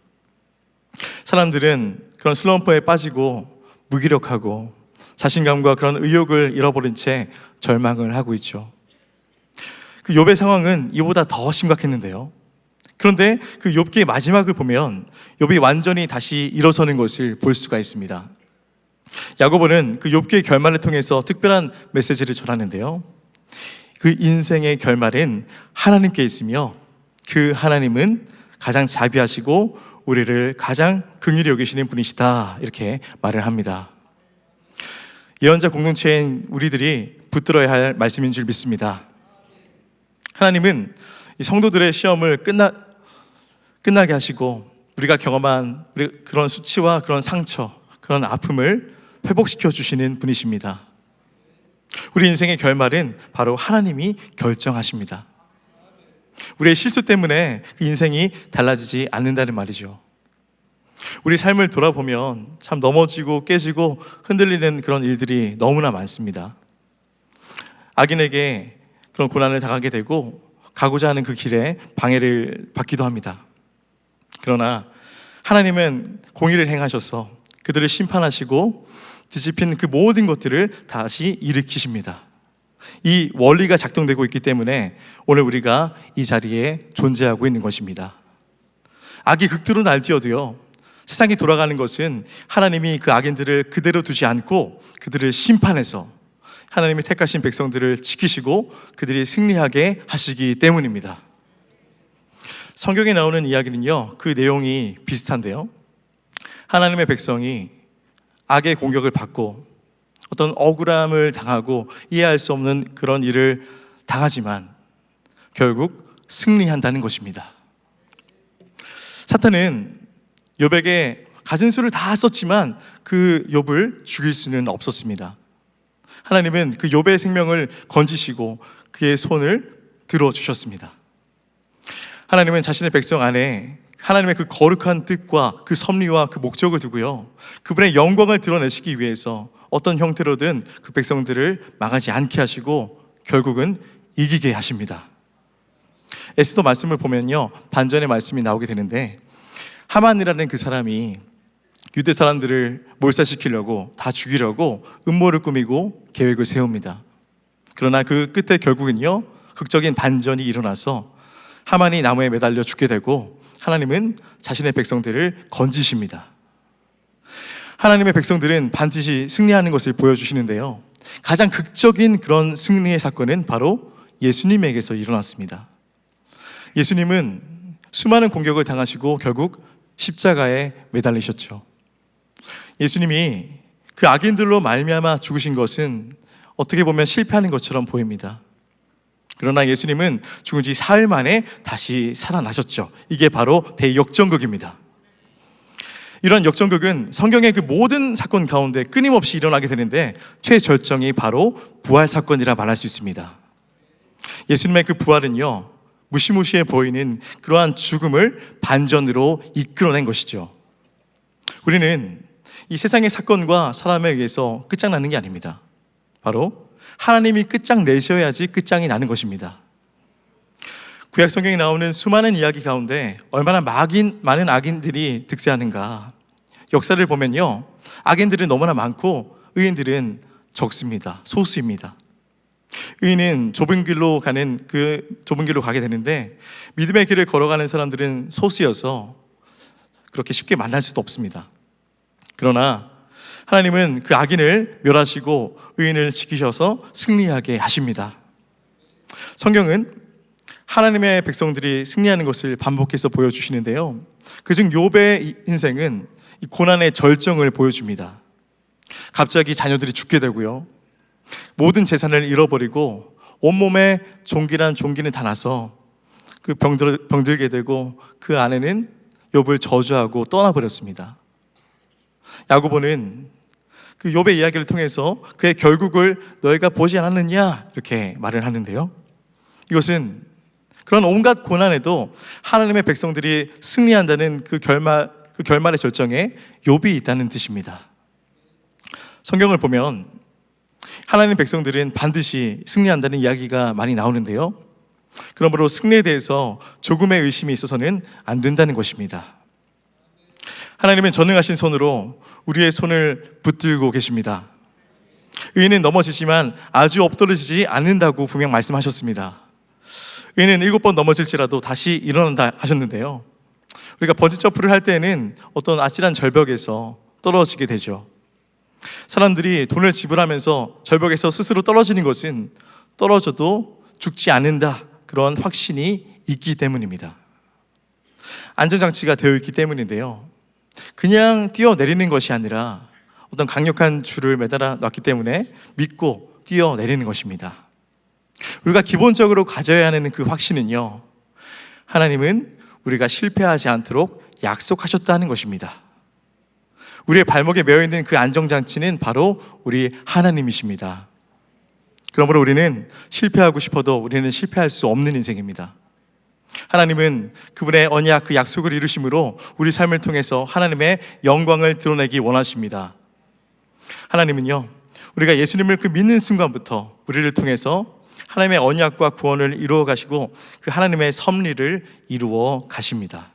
사람들은 그런 슬럼프에 빠지고 무기력하고 자신감과 그런 의욕을 잃어버린 채 절망을 하고 있죠. 그 욥의 상황은 이보다 더 심각했는데요, 그런데 그 욥기의 마지막을 보면 욥이 완전히 다시 일어서는 것을 볼 수가 있습니다. 야고보는 그 욥기의 결말을 통해서 특별한 메시지를 전하는데요, 그 인생의 결말은 하나님께 있으며 그 하나님은 가장 자비하시고 우리를 가장 긍휼히 여기시는 분이시다, 이렇게 말을 합니다. 예언자 공동체인 우리들이 붙들어야 할 말씀인 줄 믿습니다. 하나님은 이 성도들의 시험을 끝나게 하시고 우리가 경험한 그런 수치와 그런 상처, 그런 아픔을 회복시켜 주시는 분이십니다. 우리 인생의 결말은 바로 하나님이 결정하십니다. 우리의 실수 때문에 그 인생이 달라지지 않는다는 말이죠. 우리 삶을 돌아보면 참 넘어지고 깨지고 흔들리는 그런 일들이 너무나 많습니다. 악인에게 그런 고난을 당하게 되고 가고자 하는 그 길에 방해를 받기도 합니다. 그러나 하나님은 공의를 행하셔서 그들을 심판하시고 뒤집힌 그 모든 것들을 다시 일으키십니다. 이 원리가 작동되고 있기 때문에 오늘 우리가 이 자리에 존재하고 있는 것입니다. 악이 극도로 날뛰어도요, 세상이 돌아가는 것은 하나님이 그 악인들을 그대로 두지 않고 그들을 심판해서 하나님이 택하신 백성들을 지키시고 그들이 승리하게 하시기 때문입니다. 성경에 나오는 이야기는요, 그 내용이 비슷한데요, 하나님의 백성이 악의 공격을 받고 어떤 억울함을 당하고 이해할 수 없는 그런 일을 당하지만 결국 승리한다는 것입니다. 사탄은 욥에게 가진 수를 다 썼지만 그 욥을 죽일 수는 없었습니다. 하나님은 그 욥의 생명을 건지시고 그의 손을 들어주셨습니다. 하나님은 자신의 백성 안에 하나님의 그 거룩한 뜻과 그 섭리와 그 목적을 두고요, 그분의 영광을 드러내시기 위해서 어떤 형태로든 그 백성들을 망하지 않게 하시고 결국은 이기게 하십니다. 에스더 말씀을 보면요, 반전의 말씀이 나오게 되는데, 하만이라는 그 사람이 유대 사람들을 몰살시키려고 다 죽이려고 음모를 꾸미고 계획을 세웁니다. 그러나 그 끝에 결국은요, 극적인 반전이 일어나서 하만이 나무에 매달려 죽게 되고 하나님은 자신의 백성들을 건지십니다. 하나님의 백성들은 반드시 승리하는 것을 보여주시는데요, 가장 극적인 그런 승리의 사건은 바로 예수님에게서 일어났습니다. 예수님은 수많은 공격을 당하시고 결국 십자가에 매달리셨죠. 예수님이 그 악인들로 말미암아 죽으신 것은 어떻게 보면 실패하는 것처럼 보입니다. 그러나 예수님은 죽은 지 사흘 만에 다시 살아나셨죠. 이게 바로 대역전극입니다. 이런 역전극은 성경의 그 모든 사건 가운데 끊임없이 일어나게 되는데 최절정이 바로 부활 사건이라 말할 수 있습니다. 예수님의 그 부활은요, 무시무시해 보이는 그러한 죽음을 반전으로 이끌어낸 것이죠. 우리는 이 세상의 사건과 사람에 의해서 끝장나는 게 아닙니다. 바로 하나님이 끝장내셔야지 끝장이 나는 것입니다. 구약 성경에 나오는 수많은 이야기 가운데 얼마나 많은 악인들이 득세하는가. 역사를 보면요, 악인들은 너무나 많고 의인들은 적습니다. 소수입니다. 의인은 좁은 길로 가게 되는데 믿음의 길을 걸어가는 사람들은 소수여서 그렇게 쉽게 만날 수도 없습니다. 그러나 하나님은 그 악인을 멸하시고 의인을 지키셔서 승리하게 하십니다. 성경은 하나님의 백성들이 승리하는 것을 반복해서 보여주시는데요, 그중 욥의 인생은 이 고난의 절정을 보여줍니다. 갑자기 자녀들이 죽게 되고요, 모든 재산을 잃어버리고 온몸에 종기란 종기는 다 나서 그 병들게 되고 그 아내는 욥을 저주하고 떠나버렸습니다. 야고보는 그 욥의 이야기를 통해서 그의 결국을 너희가 보지 않았느냐 이렇게 말을 하는데요, 이것은 그런 온갖 고난에도 하나님의 백성들이 승리한다는 그 결말의 절정에 욥이 있다는 뜻입니다. 성경을 보면 하나님 백성들은 반드시 승리한다는 이야기가 많이 나오는데요, 그러므로 승리에 대해서 조금의 의심이 있어서는 안 된다는 것입니다. 하나님은 전능하신 손으로 우리의 손을 붙들고 계십니다. 의인은 넘어지지만 아주 엎드러지지 않는다고 분명 말씀하셨습니다. 의인은 7번 넘어질지라도 다시 일어난다 하셨는데요, 우리가 번지점프를 할 때에는 어떤 아찔한 절벽에서 떨어지게 되죠. 사람들이 돈을 지불하면서 절벽에서 스스로 떨어지는 것은 떨어져도 죽지 않는다, 그런 확신이 있기 때문입니다. 안전장치가 되어 있기 때문인데요, 그냥 뛰어내리는 것이 아니라 어떤 강력한 줄을 매달아 놨기 때문에 믿고 뛰어내리는 것입니다. 우리가 기본적으로 가져야 하는 그 확신은요, 하나님은 우리가 실패하지 않도록 약속하셨다는 것입니다. 우리의 발목에 매어있는 그 안정장치는 바로 우리 하나님이십니다. 그러므로 우리는 실패하고 싶어도 우리는 실패할 수 없는 인생입니다. 하나님은 그분의 언약, 그 약속을 이루심으로 우리 삶을 통해서 하나님의 영광을 드러내기 원하십니다. 하나님은요, 우리가 예수님을 그 믿는 순간부터 우리를 통해서 하나님의 언약과 구원을 이루어 가시고 그 하나님의 섭리를 이루어 가십니다.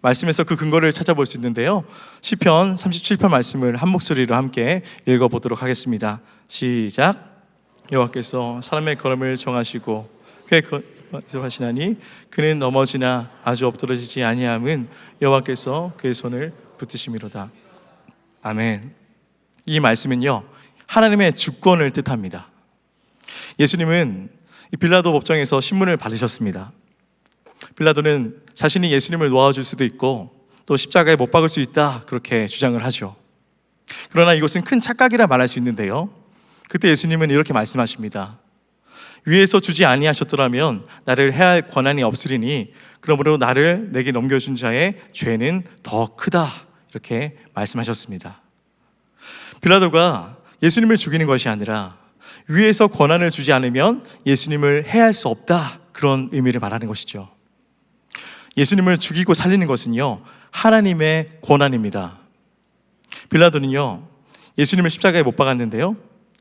말씀에서 그 근거를 찾아볼 수 있는데요, 시편 37편 말씀을 한 목소리로 함께 읽어보도록 하겠습니다. 시작. 여호와께서 사람의 걸음을 정하시고 그의 하시나니 그는 넘어지나 아주 엎드러지지 아니함은 여호와께서 그의 손을 붙드심이로다. 아멘. 이 말씀은요, 하나님의 주권을 뜻합니다. 예수님은 빌라도 법정에서 신문을 받으셨습니다. 빌라도는 자신이 예수님을 놓아줄 수도 있고 또 십자가에 못 박을 수 있다, 그렇게 주장을 하죠. 그러나 이것은 큰 착각이라 말할 수 있는데요, 그때 예수님은 이렇게 말씀하십니다. 위에서 주지 아니하셨더라면 나를 해할 권한이 없으리니 그러므로 나를 내게 넘겨준 자의 죄는 더 크다, 이렇게 말씀하셨습니다. 빌라도가 예수님을 죽이는 것이 아니라 위에서 권한을 주지 않으면 예수님을 해할 수 없다, 그런 의미를 말하는 것이죠. 예수님을 죽이고 살리는 것은요, 하나님의 권한입니다. 빌라도는요, 예수님을 십자가에 못 박았는데요,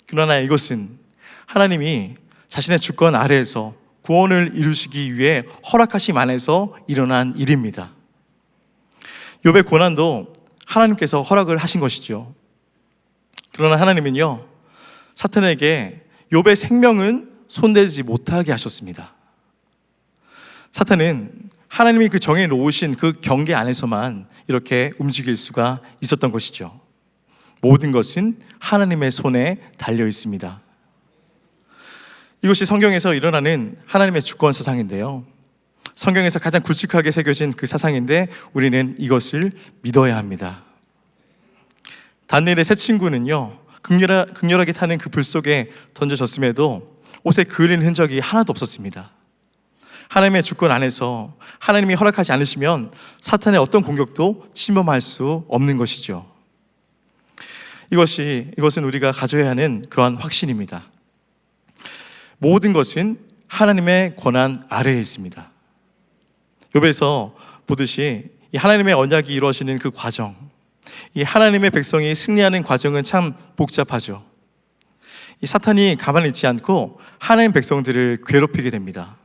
그러나 이것은 하나님이 자신의 주권 아래에서 구원을 이루시기 위해 허락하심 안에서 일어난 일입니다. 욥의 고난도 하나님께서 허락을 하신 것이죠. 그러나 하나님은요, 사탄에게 욥의 생명은 손대지 못하게 하셨습니다. 사탄은 하나님이 그 정해 놓으신 그 경계 안에서만 이렇게 움직일 수가 있었던 것이죠. 모든 것은 하나님의 손에 달려 있습니다. 이것이 성경에서 일어나는 하나님의 주권 사상인데요, 성경에서 가장 굵직하게 새겨진 그 사상인데 우리는 이것을 믿어야 합니다. 다니엘의 세 친구는요, 극렬하게 타는 그 불 속에 던져졌음에도 옷에 그을린 흔적이 하나도 없었습니다. 하나님의 주권 안에서 하나님이 허락하지 않으시면 사탄의 어떤 공격도 침범할 수 없는 것이죠. 이것은 우리가 가져야 하는 그러한 확신입니다. 모든 것은 하나님의 권한 아래에 있습니다. 욥에서 보듯이 이 하나님의 언약이 이루어지는 그 과정, 이 하나님의 백성이 승리하는 과정은 참 복잡하죠. 이 사탄이 가만히 있지 않고 하나님 백성들을 괴롭히게 됩니다.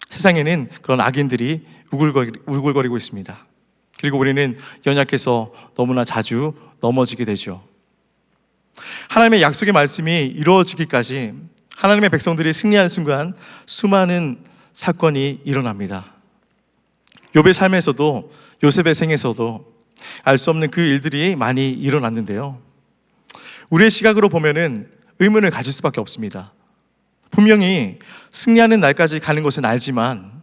세상에는 그런 악인들이 우글거리고 있습니다. 그리고 우리는 연약해서 너무나 자주 넘어지게 되죠. 하나님의 약속의 말씀이 이루어지기까지 하나님의 백성들이 승리하는 순간 수많은 사건이 일어납니다. 욥의 삶에서도 요셉의 생에서도 알 수 없는 그 일들이 많이 일어났는데요, 우리의 시각으로 보면은 의문을 가질 수밖에 없습니다. 분명히 승리하는 날까지 가는 것은 알지만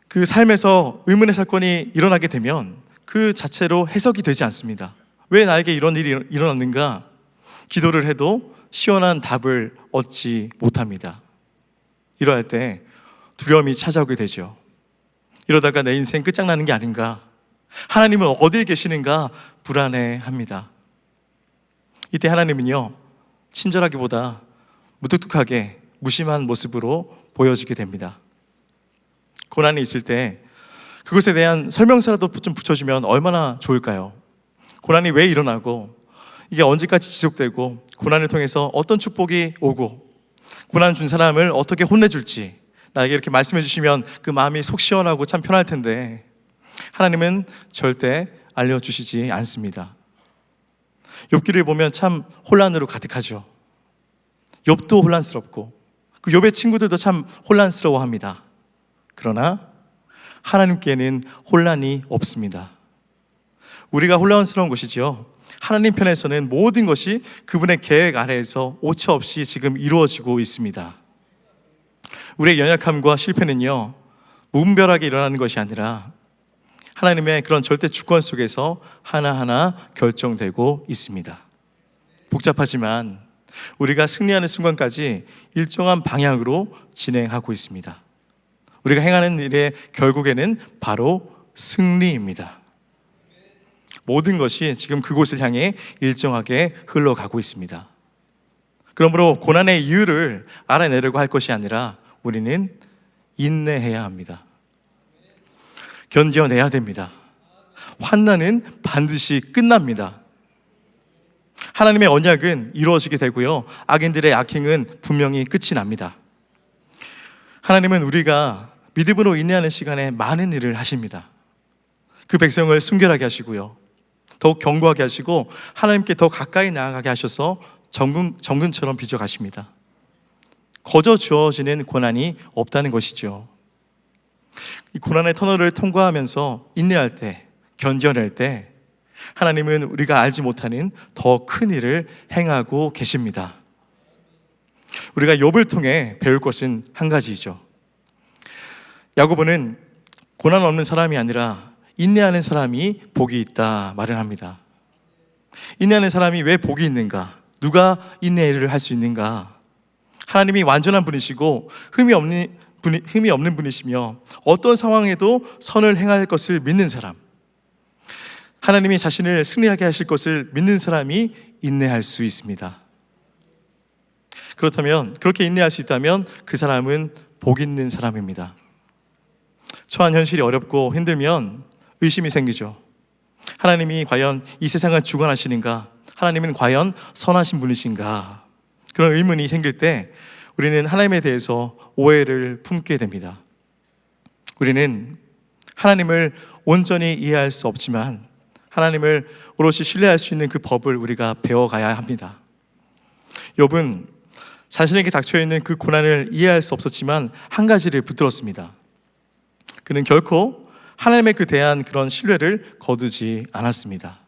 그 삶에서 의문의 사건이 일어나게 되면 그 자체로 해석이 되지 않습니다. 왜 나에게 이런 일이 일어났는가? 기도를 해도 시원한 답을 얻지 못합니다. 이러할 때 두려움이 찾아오게 되죠. 이러다가 내 인생 끝장나는 게 아닌가? 하나님은 어디에 계시는가? 불안해합니다. 이때 하나님은요, 친절하기보다 무뚝뚝하게 무심한 모습으로 보여지게 됩니다. 고난이 있을 때 그것에 대한 설명서라도 좀 붙여주면 얼마나 좋을까요? 고난이 왜 일어나고 이게 언제까지 지속되고 고난을 통해서 어떤 축복이 오고 고난 준 사람을 어떻게 혼내줄지 나에게 이렇게 말씀해 주시면 그 마음이 속 시원하고 참 편할 텐데 하나님은 절대 알려주시지 않습니다. 욥기를 보면 참 혼란으로 가득하죠. 욥도 혼란스럽고 그 욥의 친구들도 참 혼란스러워합니다. 그러나 하나님께는 혼란이 없습니다. 우리가 혼란스러운 것이죠. 하나님 편에서는 모든 것이 그분의 계획 아래에서 오차 없이 지금 이루어지고 있습니다. 우리의 연약함과 실패는요, 무분별하게 일어나는 것이 아니라 하나님의 그런 절대 주권 속에서 하나하나 결정되고 있습니다. 복잡하지만 우리가 승리하는 순간까지 일정한 방향으로 진행하고 있습니다. 우리가 행하는 일의 결국에는 바로 승리입니다. 모든 것이 지금 그곳을 향해 일정하게 흘러가고 있습니다. 그러므로 고난의 이유를 알아내려고 할 것이 아니라 우리는 인내해야 합니다. 견뎌내야 됩니다. 환난은 반드시 끝납니다. 하나님의 언약은 이루어지게 되고요, 악인들의 악행은 분명히 끝이 납니다. 하나님은 우리가 믿음으로 인내하는 시간에 많은 일을 하십니다. 그 백성을 순결하게 하시고요, 더욱 견고하게 하시고 하나님께 더 가까이 나아가게 하셔서 정금처럼 빚어가십니다. 거저 주어지는 고난이 없다는 것이죠. 이 고난의 터널을 통과하면서 인내할 때, 견뎌낼 때 하나님은 우리가 알지 못하는 더 큰 일을 행하고 계십니다. 우리가 욥을 통해 배울 것은 한 가지이죠. 야고보는 고난 없는 사람이 아니라 인내하는 사람이 복이 있다 말을 합니다. 인내하는 사람이 왜 복이 있는가? 누가 인내를 할 수 있는가? 하나님이 완전한 분이시고 흠이 없는 분이시며 어떤 상황에도 선을 행할 것을 믿는 사람, 하나님이 자신을 승리하게 하실 것을 믿는 사람이 인내할 수 있습니다. 그렇다면, 그렇게 인내할 수 있다면 그 사람은 복 있는 사람입니다. 처한 현실이 어렵고 힘들면 의심이 생기죠. 하나님이 과연 이 세상을 주관하시는가? 하나님은 과연 선하신 분이신가? 그런 의문이 생길 때 우리는 하나님에 대해서 오해를 품게 됩니다. 우리는 하나님을 온전히 이해할 수 없지만 하나님을 오롯이 신뢰할 수 있는 그 법을 우리가 배워가야 합니다. 욥은 자신에게 닥쳐있는 그 고난을 이해할 수 없었지만 한 가지를 붙들었습니다. 그는 결코 하나님의 그 대한 그런 신뢰를 거두지 않았습니다.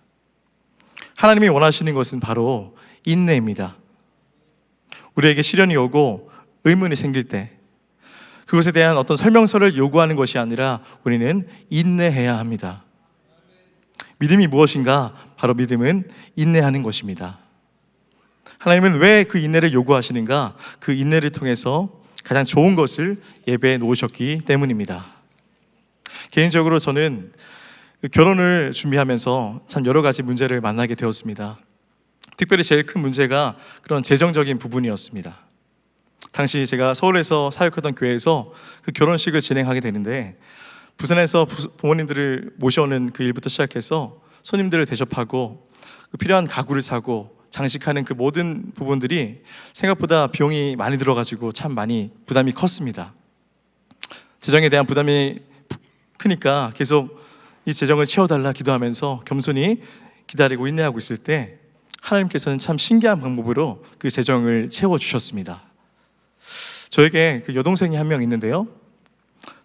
하나님이 원하시는 것은 바로 인내입니다. 우리에게 시련이 오고 의문이 생길 때 그것에 대한 어떤 설명서를 요구하는 것이 아니라 우리는 인내해야 합니다. 믿음이 무엇인가? 바로 믿음은 인내하는 것입니다. 하나님은 왜 그 인내를 요구하시는가? 그 인내를 통해서 가장 좋은 것을 예배해 놓으셨기 때문입니다. 개인적으로 저는 결혼을 준비하면서 참 여러 가지 문제를 만나게 되었습니다. 특별히 제일 큰 문제가 그런 재정적인 부분이었습니다. 당시 제가 서울에서 사역하던 교회에서 그 결혼식을 진행하게 되는데 부산에서 부모님들을 모셔오는 그 일부터 시작해서 손님들을 대접하고 필요한 가구를 사고 장식하는 그 모든 부분들이 생각보다 비용이 많이 들어가지고 참 많이 부담이 컸습니다. 재정에 대한 부담이 크니까 계속 이 재정을 채워달라 기도하면서 겸손히 기다리고 인내하고 있을 때 하나님께서는 참 신기한 방법으로 그 재정을 채워주셨습니다. 저에게 그 여동생이 한 명 있는데요,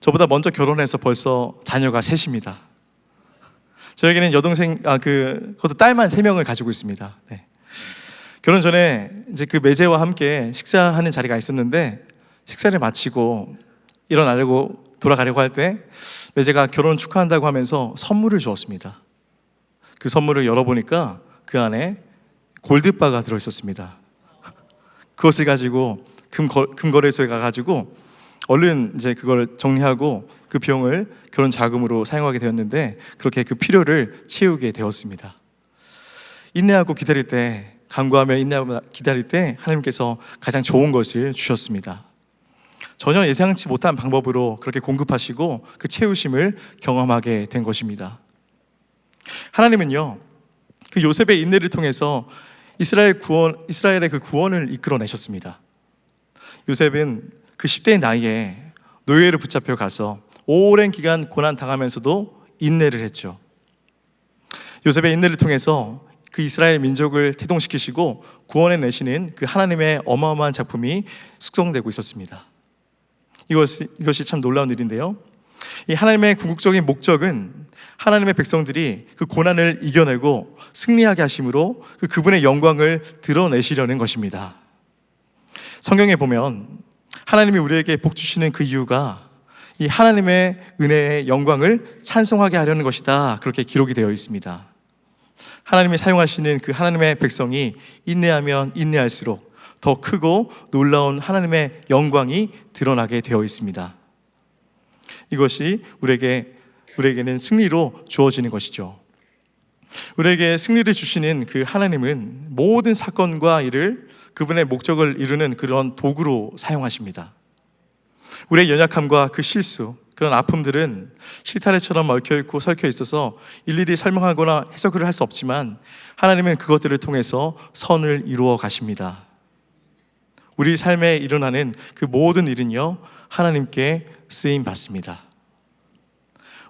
저보다 먼저 결혼해서 벌써 자녀가 셋입니다. 저에게는 여동생, 그것도 딸만 3명을 가지고 있습니다. 네. 결혼 전에 이제 그 매제와 함께 식사하는 자리가 있었는데 식사를 마치고 일어나려고 돌아가려고 할 때 매제가 결혼 축하한다고 하면서 선물을 주었습니다. 그 선물을 열어보니까 그 안에 골드바가 들어있었습니다. 그것을 가지고 금거래소에 가가지고 얼른 이제 그걸 정리하고 그 비용을 결혼 자금으로 사용하게 되었는데 그렇게 그 필요를 채우게 되었습니다. 인내하고 기다릴 때, 간구하며 인내하며 기다릴 때 하나님께서 가장 좋은 것을 주셨습니다. 전혀 예상치 못한 방법으로 그렇게 공급하시고 그 채우심을 경험하게 된 것입니다. 하나님은요, 그 요셉의 인내를 통해서 이스라엘의 그 구원을 이끌어내셨습니다. 요셉은 그 10대의 나이에 노예로 붙잡혀 가서 오랜 기간 고난당하면서도 인내를 했죠. 요셉의 인내를 통해서 그 이스라엘 민족을 태동시키시고 구원해 내시는 그 하나님의 어마어마한 작품이 숙성되고 있었습니다. 이것이 참 놀라운 일인데요, 이 하나님의 궁극적인 목적은 하나님의 백성들이 그 고난을 이겨내고 승리하게 하심으로 그분의 영광을 드러내시려는 것입니다. 성경에 보면 하나님이 우리에게 복 주시는 그 이유가 이 하나님의 은혜의 영광을 찬송하게 하려는 것이다, 그렇게 기록이 되어 있습니다. 하나님이 사용하시는 그 하나님의 백성이 인내하면 인내할수록 더 크고 놀라운 하나님의 영광이 드러나게 되어 있습니다. 이것이 우리에게는 승리로 주어지는 것이죠. 우리에게 승리를 주시는 그 하나님은 모든 사건과 일을 그분의 목적을 이루는 그런 도구로 사용하십니다. 우리의 연약함과 그 실수, 그런 아픔들은 실타래처럼 얽혀있고 설켜 있어서 일일이 설명하거나 해석을 할 수 없지만 하나님은 그것들을 통해서 선을 이루어 가십니다. 우리 삶에 일어나는 그 모든 일은요, 하나님께 쓰임 받습니다.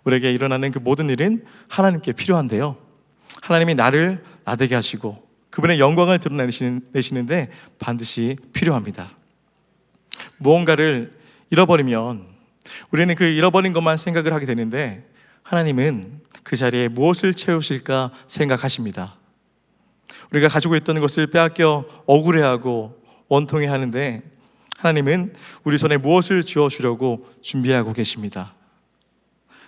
우리에게 일어나는 그 모든 일은 하나님께 필요한데요, 하나님이 나를 나되게 하시고 그분의 영광을 드러내시는데 반드시 필요합니다. 무언가를 잃어버리면 우리는 그 잃어버린 것만 생각을 하게 되는데 하나님은 그 자리에 무엇을 채우실까 생각하십니다. 우리가 가지고 있던 것을 빼앗겨 억울해하고 원통해 하는데 하나님은 우리 손에 무엇을 주어주려고 준비하고 계십니다.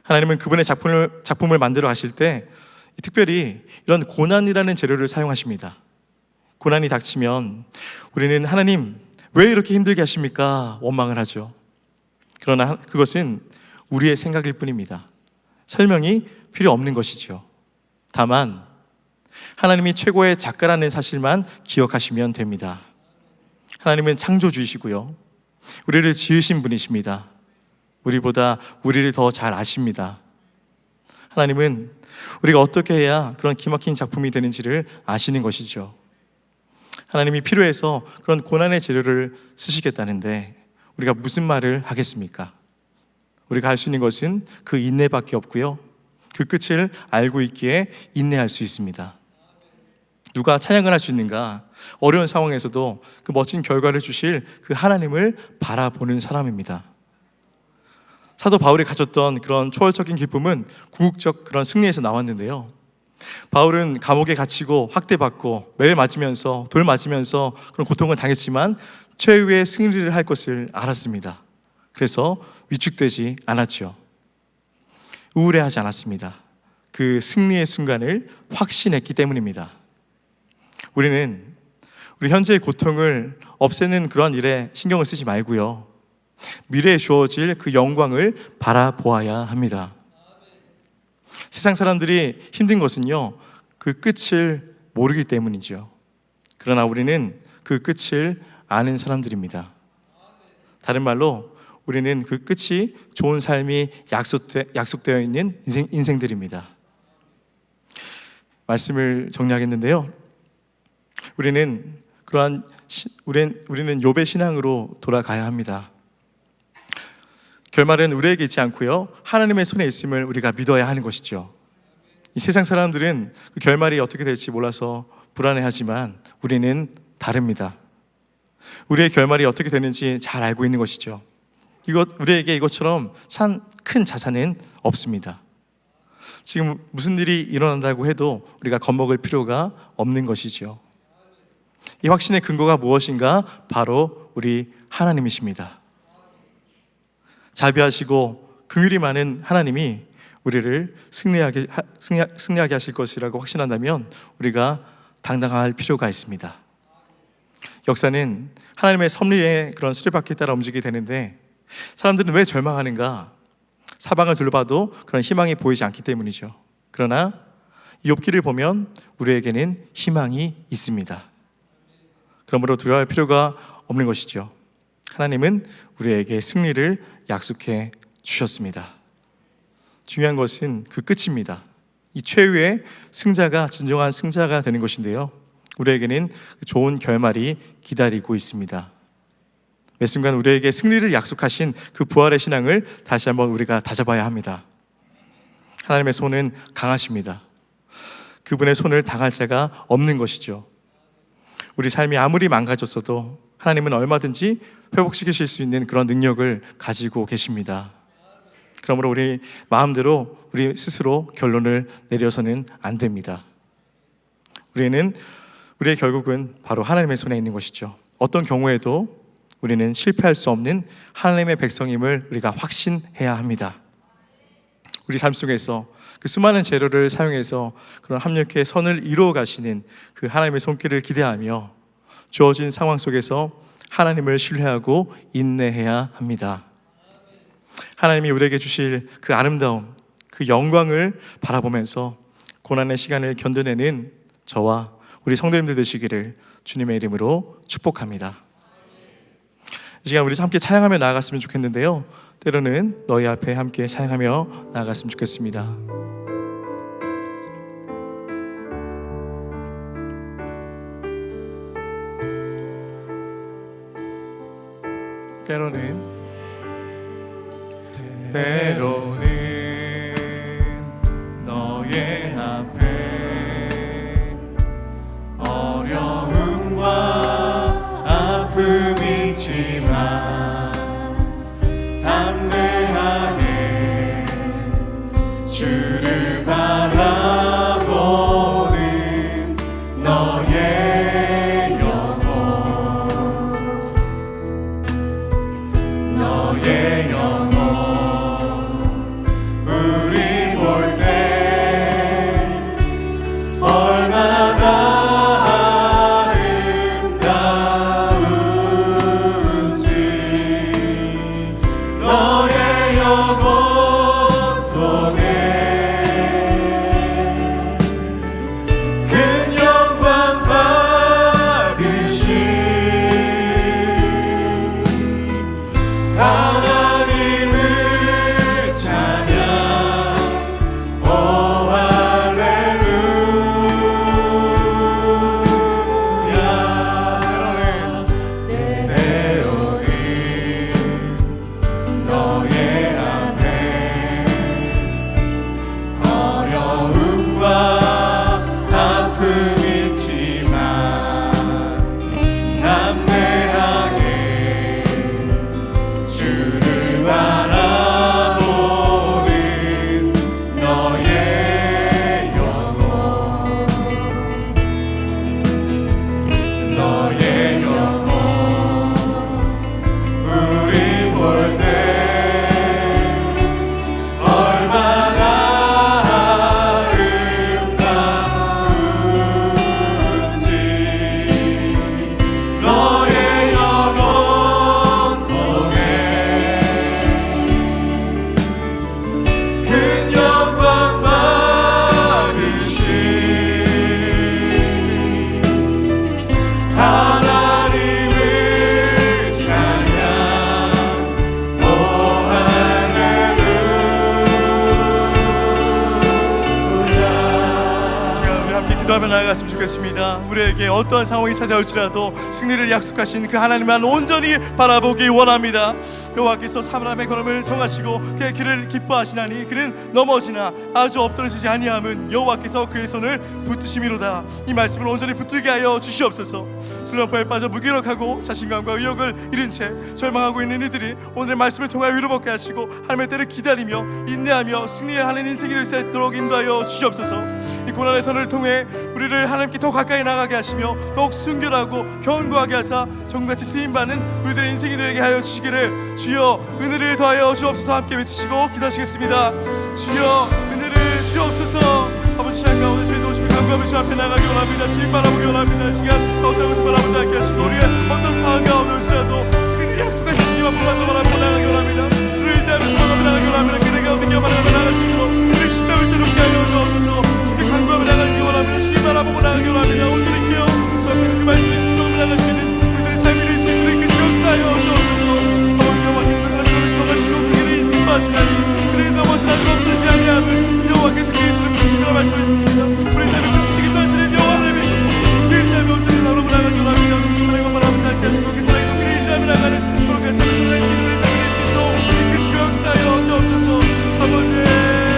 하나님은 그분의 작품을 만들어 가실 때 특별히 이런 고난이라는 재료를 사용하십니다. 고난이 닥치면 우리는 하나님 왜 이렇게 힘들게 하십니까? 원망을 하죠. 그러나 그것은 우리의 생각일 뿐입니다. 설명이 필요 없는 것이죠. 다만 하나님이 최고의 작가라는 사실만 기억하시면 됩니다. 하나님은 창조주이시고요, 우리를 지으신 분이십니다. 우리보다 우리를 더 잘 아십니다. 하나님은 우리가 어떻게 해야 그런 기막힌 작품이 되는지를 아시는 것이죠. 하나님이 필요해서 그런 고난의 재료를 쓰시겠다는데 우리가 무슨 말을 하겠습니까? 우리가 할 수 있는 것은 그 인내밖에 없고요, 그 끝을 알고 있기에 인내할 수 있습니다. 누가 찬양을 할 수 있는가? 어려운 상황에서도 그 멋진 결과를 주실 그 하나님을 바라보는 사람입니다. 사도 바울이 가졌던 그런 초월적인 기쁨은 궁극적 그런 승리에서 나왔는데요. 바울은 감옥에 갇히고 학대받고 매일 맞으면서 돌 맞으면서 그런 고통을 당했지만 최후의 승리를 할 것을 알았습니다. 그래서 위축되지 않았죠. 우울해하지 않았습니다. 그 승리의 순간을 확신했기 때문입니다. 우리는 우리 현재의 고통을 없애는 그런 일에 신경을 쓰지 말고요, 미래에 주어질 그 영광을 바라보아야 합니다. 세상 사람들이 힘든 것은요, 그 끝을 모르기 때문이죠. 그러나 우리는 그 끝을 아는 사람들입니다. 다른 말로 우리는 그 끝이 좋은 삶이 약속되어 있는 인생들입니다. 말씀을 정리하겠는데요, 우리는 욥의 신앙으로 돌아가야 합니다. 결말은 우리에게 있지 않고요, 하나님의 손에 있음을 우리가 믿어야 하는 것이죠. 이 세상 사람들은 그 결말이 어떻게 될지 몰라서 불안해하지만 우리는 다릅니다. 우리의 결말이 어떻게 되는지 잘 알고 있는 것이죠. 우리에게 이것처럼 참 큰 자산은 없습니다. 지금 무슨 일이 일어난다고 해도 우리가 겁먹을 필요가 없는 것이죠. 이 확신의 근거가 무엇인가? 바로 우리 하나님이십니다. 자비하시고 긍휼이 많은 하나님이 우리를 승리하게 하실 것이라고 확신한다면 우리가 당당할 필요가 있습니다. 역사는 하나님의 섭리의 그런 수레바퀴에 따라 움직이게 되는데, 사람들은 왜 절망하는가? 사방을 둘러봐도 그런 희망이 보이지 않기 때문이죠. 그러나 욥기를 보면 우리에게는 희망이 있습니다. 그러므로 두려워할 필요가 없는 것이죠. 하나님은 우리에게 승리를 약속해 주셨습니다. 중요한 것은 그 끝입니다. 이 최후의 승자가 진정한 승자가 되는 것인데요, 우리에게는 좋은 결말이 기다리고 있습니다. 매 순간 우리에게 승리를 약속하신 그 부활의 신앙을 다시 한번 우리가 다잡아야 합니다. 하나님의 손은 강하십니다. 그분의 손을 당할 자가 없는 것이죠. 우리 삶이 아무리 망가졌어도 하나님은 얼마든지 회복시키실 수 있는 그런 능력을 가지고 계십니다. 그러므로 우리 마음대로 우리 스스로 결론을 내려서는 안 됩니다. 우리의 결국은 바로 하나님의 손에 있는 것이죠. 어떤 경우에도 우리는 실패할 수 없는 하나님의 백성임을 우리가 확신해야 합니다. 우리 삶 속에서 그 수많은 재료를 사용해서 그런 합력의 선을 이루어 가시는 그 하나님의 손길을 기대하며 주어진 상황 속에서 하나님을 신뢰하고 인내해야 합니다. 하나님이 우리에게 주실 그 아름다움, 그 영광을 바라보면서 고난의 시간을 견뎌내는 저와 우리 성도님들 되시기를 주님의 이름으로 축복합니다. 이 시간 우리 함께 찬양하며 나아갔으면 좋겠는데요, 때로는 너희 앞에 함께 찬양하며 나아갔으면 좋겠습니다. 때로는 너의 앞에 어려움과 아픔이 있지만 담대하게 주를 바라보는 너의 영혼 우리 볼 때 기도하며 나아갔으면 좋겠습니다. 우리에게 어떠한 상황이 찾아올지라도 승리를 약속하신 그 하나님만 온전히 바라보기 원합니다. 여호와께서 사람의 걸음을 정하시고 그의 길을 기뻐하시나니 그는 넘어지나 아주 엎드러지지 아니함은 여호와께서 그의 손을 붙드심이로다. 이 말씀을 온전히 붙들게 하여 주시옵소서. 슬럼프에 빠져 무기력하고 자신감과 의욕을 잃은 채 절망하고 있는 이들이 오늘의 말씀을 통하여 위로받게 하시고 하나님의 때를 기다리며 인내하며 승리하는 인생이 될 수 있도록 인도하여 주시옵소서. 이 고난의 터널을 통해 우리를 하나님께 더 가까이 나가게 하시며 더욱 순결하고 견고하게 하사 정같이 쓰임받는 우리들의 인생이 되게 하여 주시기를 주여 은혜를 더하여 주옵소서. 함께 외치시고 기도하시겠습니다. 주여 은혜를 주옵소서. 아버지 시간 가운데 저희 도우심을 간구하며 주 앞에 나가기 원합니다. 주님 바라보기 원합니다. 시간 어떤 것을 바라보지 않게 하시고 우리의 어떤 상황 가운데 올지라도 승리를 약속하신 주님 앞으로만 더 바라보고 나가기 원합니다. 주를 의지하며 소망하며 나가기 원합니다. 그대 가운데 기어바라며 나갈 수 있도록 우리 신명을 새롭게 하여 주옵소서. 주께 간구하며 나가기 원합니다. 주님 바라보고 나가기 원합니다. 온전히 끼어 저 앞에 그 말씀에 순종하며 나갈 수 있는 우리들의 삶이 될 수 있도록 이끄시며 역사하여 주옵소서. 아버지가 맡긴 그 하나님의 것을 정하시고 그 길을 인도하시나니 그를 넘어지나 엎드리지 아니함은 여호와께서 그의 손을 붙이시라 말씀하셨습니다. 우리 삶을 붙이시기도 하시는 여호와 하나님의 손 의지하며 온전히 나오고 나가기 원합니다. 하나님과 바라보지 않게 하시고 그 사랑의 성기를 의지하며 나가는 거룩한 삶을 살아갈 수 있는 우리 삶이 될 수 있도록 이끄시며 역사하여 주옵소서. 아버지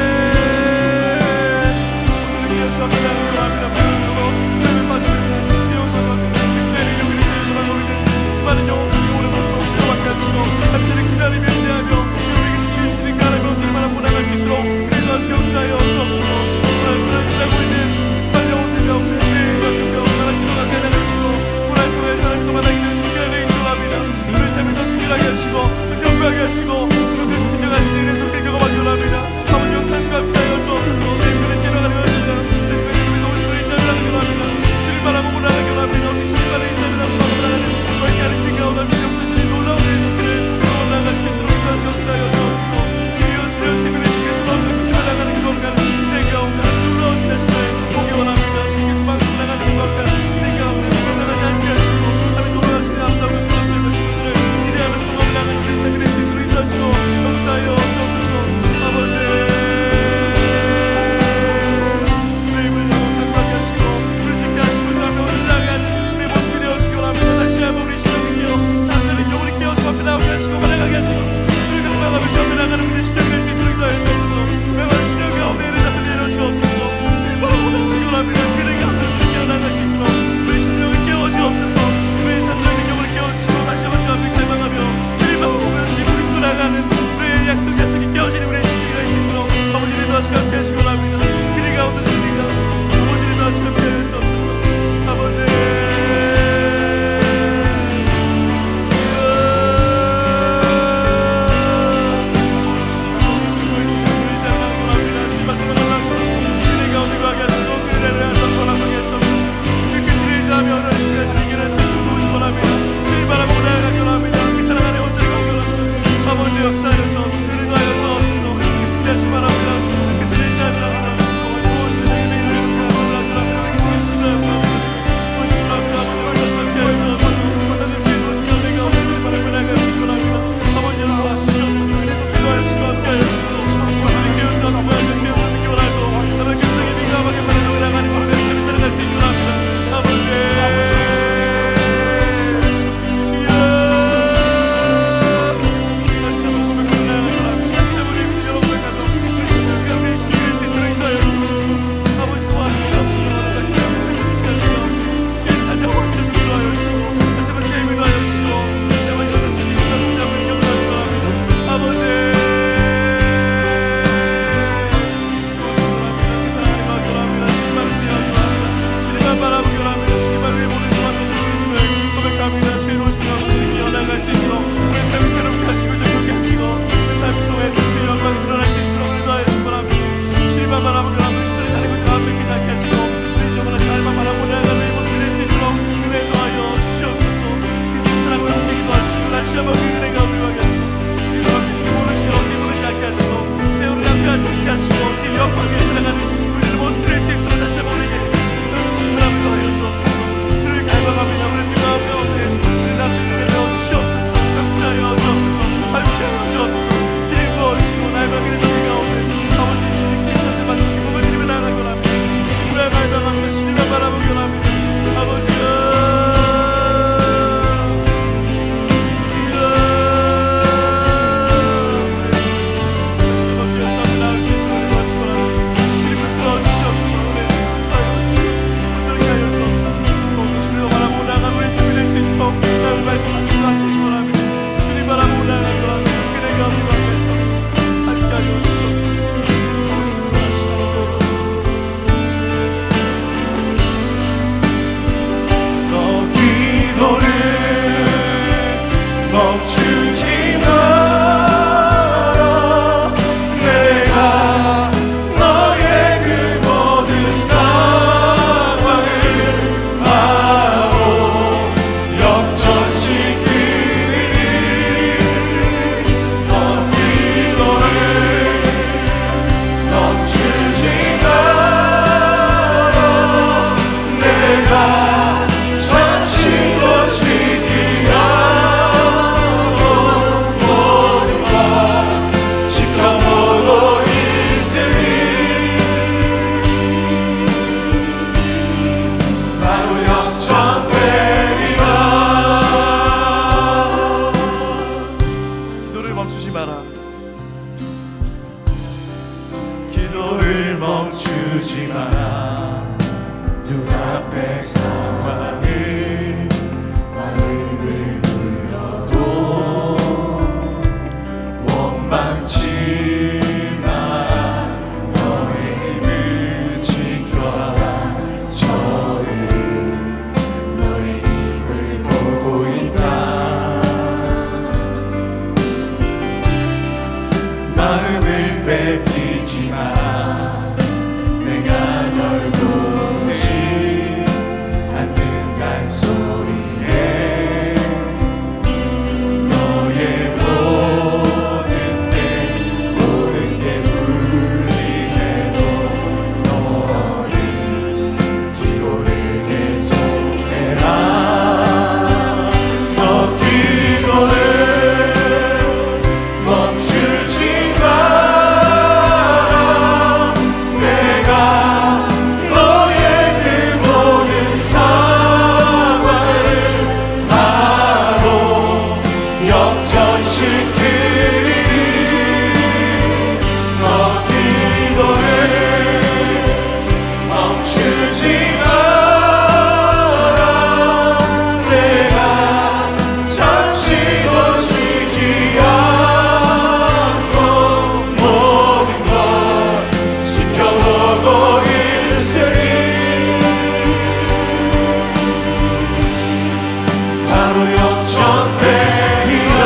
두지 마라. 눈앞의 상황을 마음을 눌러도 원망치 마라. 너의 힘을 지켜라. 저들은 너의 힘을 보고 있다. 마음을 뺏기지 마라. 내가 널 도우지 않는 간소리에 너의 모든 게 불리해도 너는 기도를 계속해라. 너 기도를 멈추지 마라. 내가 너의 그 모든 상황을 바로 역전시키리니 너 기도를 멈추지 마라. 내가 잠시도 쉬지 않고 모든 걸 지켜보고 있으니 바로 역전되리라.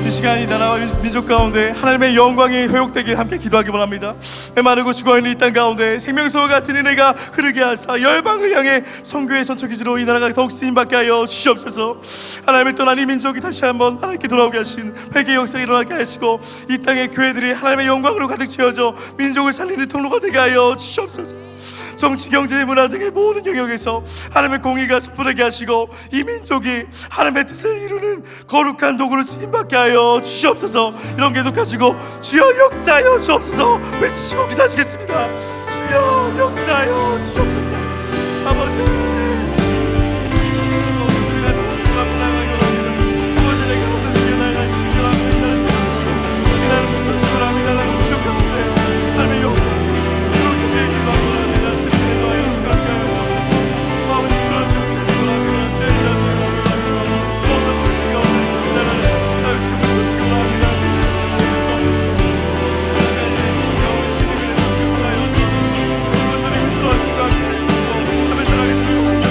이 시간 이 나라와 민족 가운데 하나님의 영광이 회복되게 함께 기도하기 원합니다. 메마르고 죽어있는 이 땅 가운데 생명수와 같은 은혜가 흐르게 하사 열방을 향해 선교의 전초기지로 이 나라가 더욱 쓰임받게 하여 주시옵소서. 하나님을 떠난 이 민족이 다시 한번 하나님께 돌아오게 하신 회개 역사가 일어나게 하시고 이 땅의 교회들이 하나님의 영광으로 가득 채워져 민족을 살리는 통로가 되게 하여 주시옵소서. 정치, 경제, 문화 등의 모든 영역에서 하나님의 공의가 선포되게 하시고 이 민족이 하나님의 뜻을 이루는 거룩한 도구로 쓰임받게 하여 주시옵소서. 이런 계속 가지고 주여 역사하여 주옵소서 외치시고 기도하시겠습니다. 주여 역사하여 주옵소서. 아버지 우리가 주 앞에 나가기 원합니다. 아버지 내가 어떠시 일어나가시기 원합니다. 이 나라를 세워주시고 이 나라를 붙들으시고 이 나라가 부족 가운데 하나님의 영광 이렇게 기도하기 원합니다. 주님의 도하여 주시옵소서. 아버지 불러주시고 주시기 원합니다. 죄인 자들을 불러주시고 모든 주님 가운데 이 나라를 다시금 붙들으시기 원합니다. 그래서 영원히 신임을 내주시옵소서. 주님의 기도하시고 함께 해주시고 하면서 가겠습니다.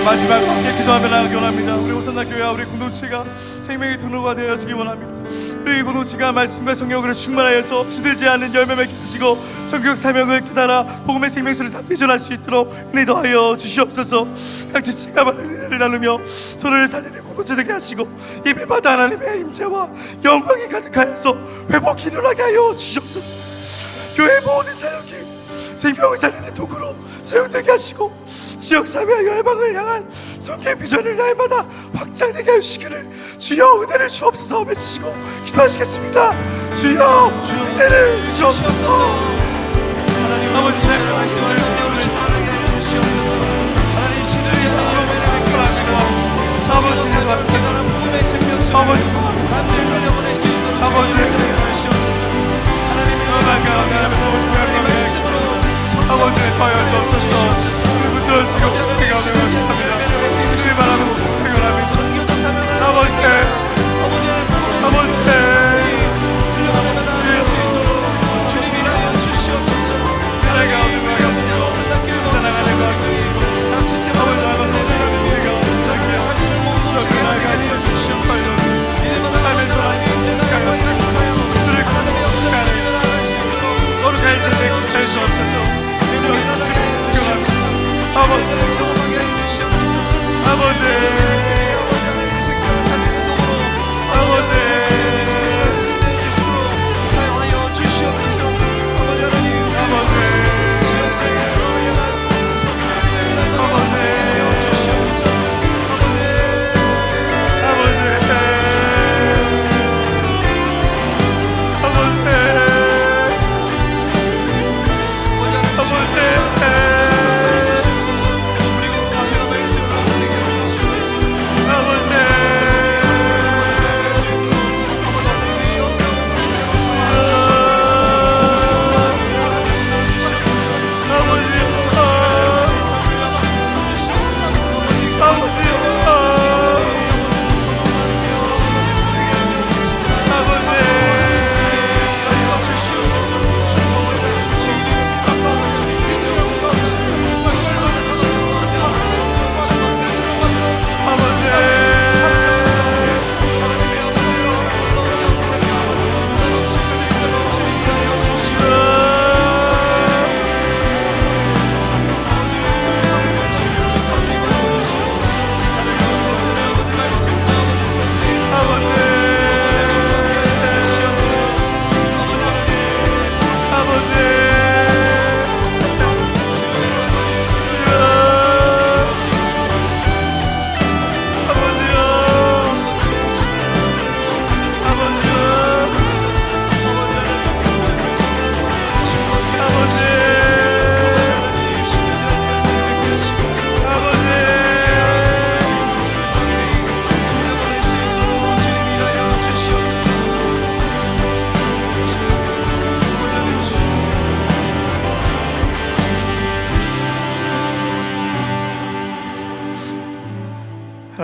마지막으로 함께 기도하며 나가기 원합니다. 우리 호산나 교회와 우리 공동체가 생명의 통로가 되어지기 원합니다. 우리 공동체가 말씀과 성령으로 충만하여서 시들지 않는 열매 맺게 하시고 성경 사명을 깨달아 복음의 생명수를 담대 전할 수 있도록 은혜 더하여 주시옵소서. 각지 지가 받은 은혜를 나누며 서로를 살리는 공동체 되게 하시고 예배마다 하나님의 임재와 영광이 가득하여서 회복이 일어나게 하여 주시옵소서. 교회 모든 사역이 생명을 살리는 도구로 사용되게 하시고 지역사회와 열방을 향한 성경 비전을 날마다 확장되게 하시기를 주여 은혜를 주옵소서 외치시고 기도하시겠습니다. 주여 은혜를 주옵소서. 하나님 아버지 제 말씀과 성령으로 충만하게 해주시옵소서. 하나님 신들이 열매를 맺게 하시고 아버지의 말씀과 복음의 생명수를 담대히 흘려보낼 수 있도록 주옵소서. 하나님의 하나님의 말씀으로 아버지의 파여 주옵소서. 우리 붙들어주시고 내가 명하십니다. 주의 바라는 목숨을 합니다. 아버지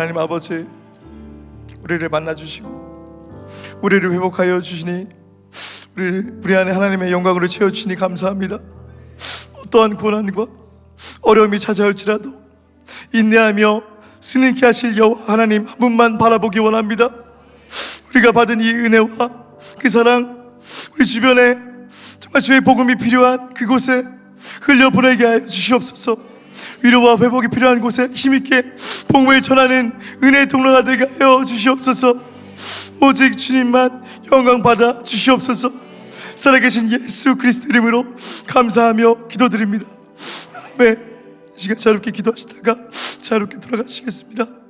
하나님 아버지, 우리를 만나주시고 우리를 회복하여 주시니 우리 안에 하나님의 영광으로 채워주시니 감사합니다. 어떠한 고난과 어려움이 찾아올지라도 인내하며 승리케 하실 여호와 하나님 한 분만 바라보기 원합니다. 우리가 받은 이 은혜와 그 사랑, 우리 주변에 정말 주의 복음이 필요한 그곳에 흘려보내게 하여 주시옵소서. 위로와 회복이 필요한 곳에 힘있게 복음을 전하는 은혜의 통로가 되게 하여 주시옵소서. 오직 주님만 영광 받아 주시옵소서. 살아계신 예수 그리스도 이름으로 감사하며 기도드립니다. 아멘. 이 시간 자유롭게 기도하시다가 자유롭게 돌아가시겠습니다.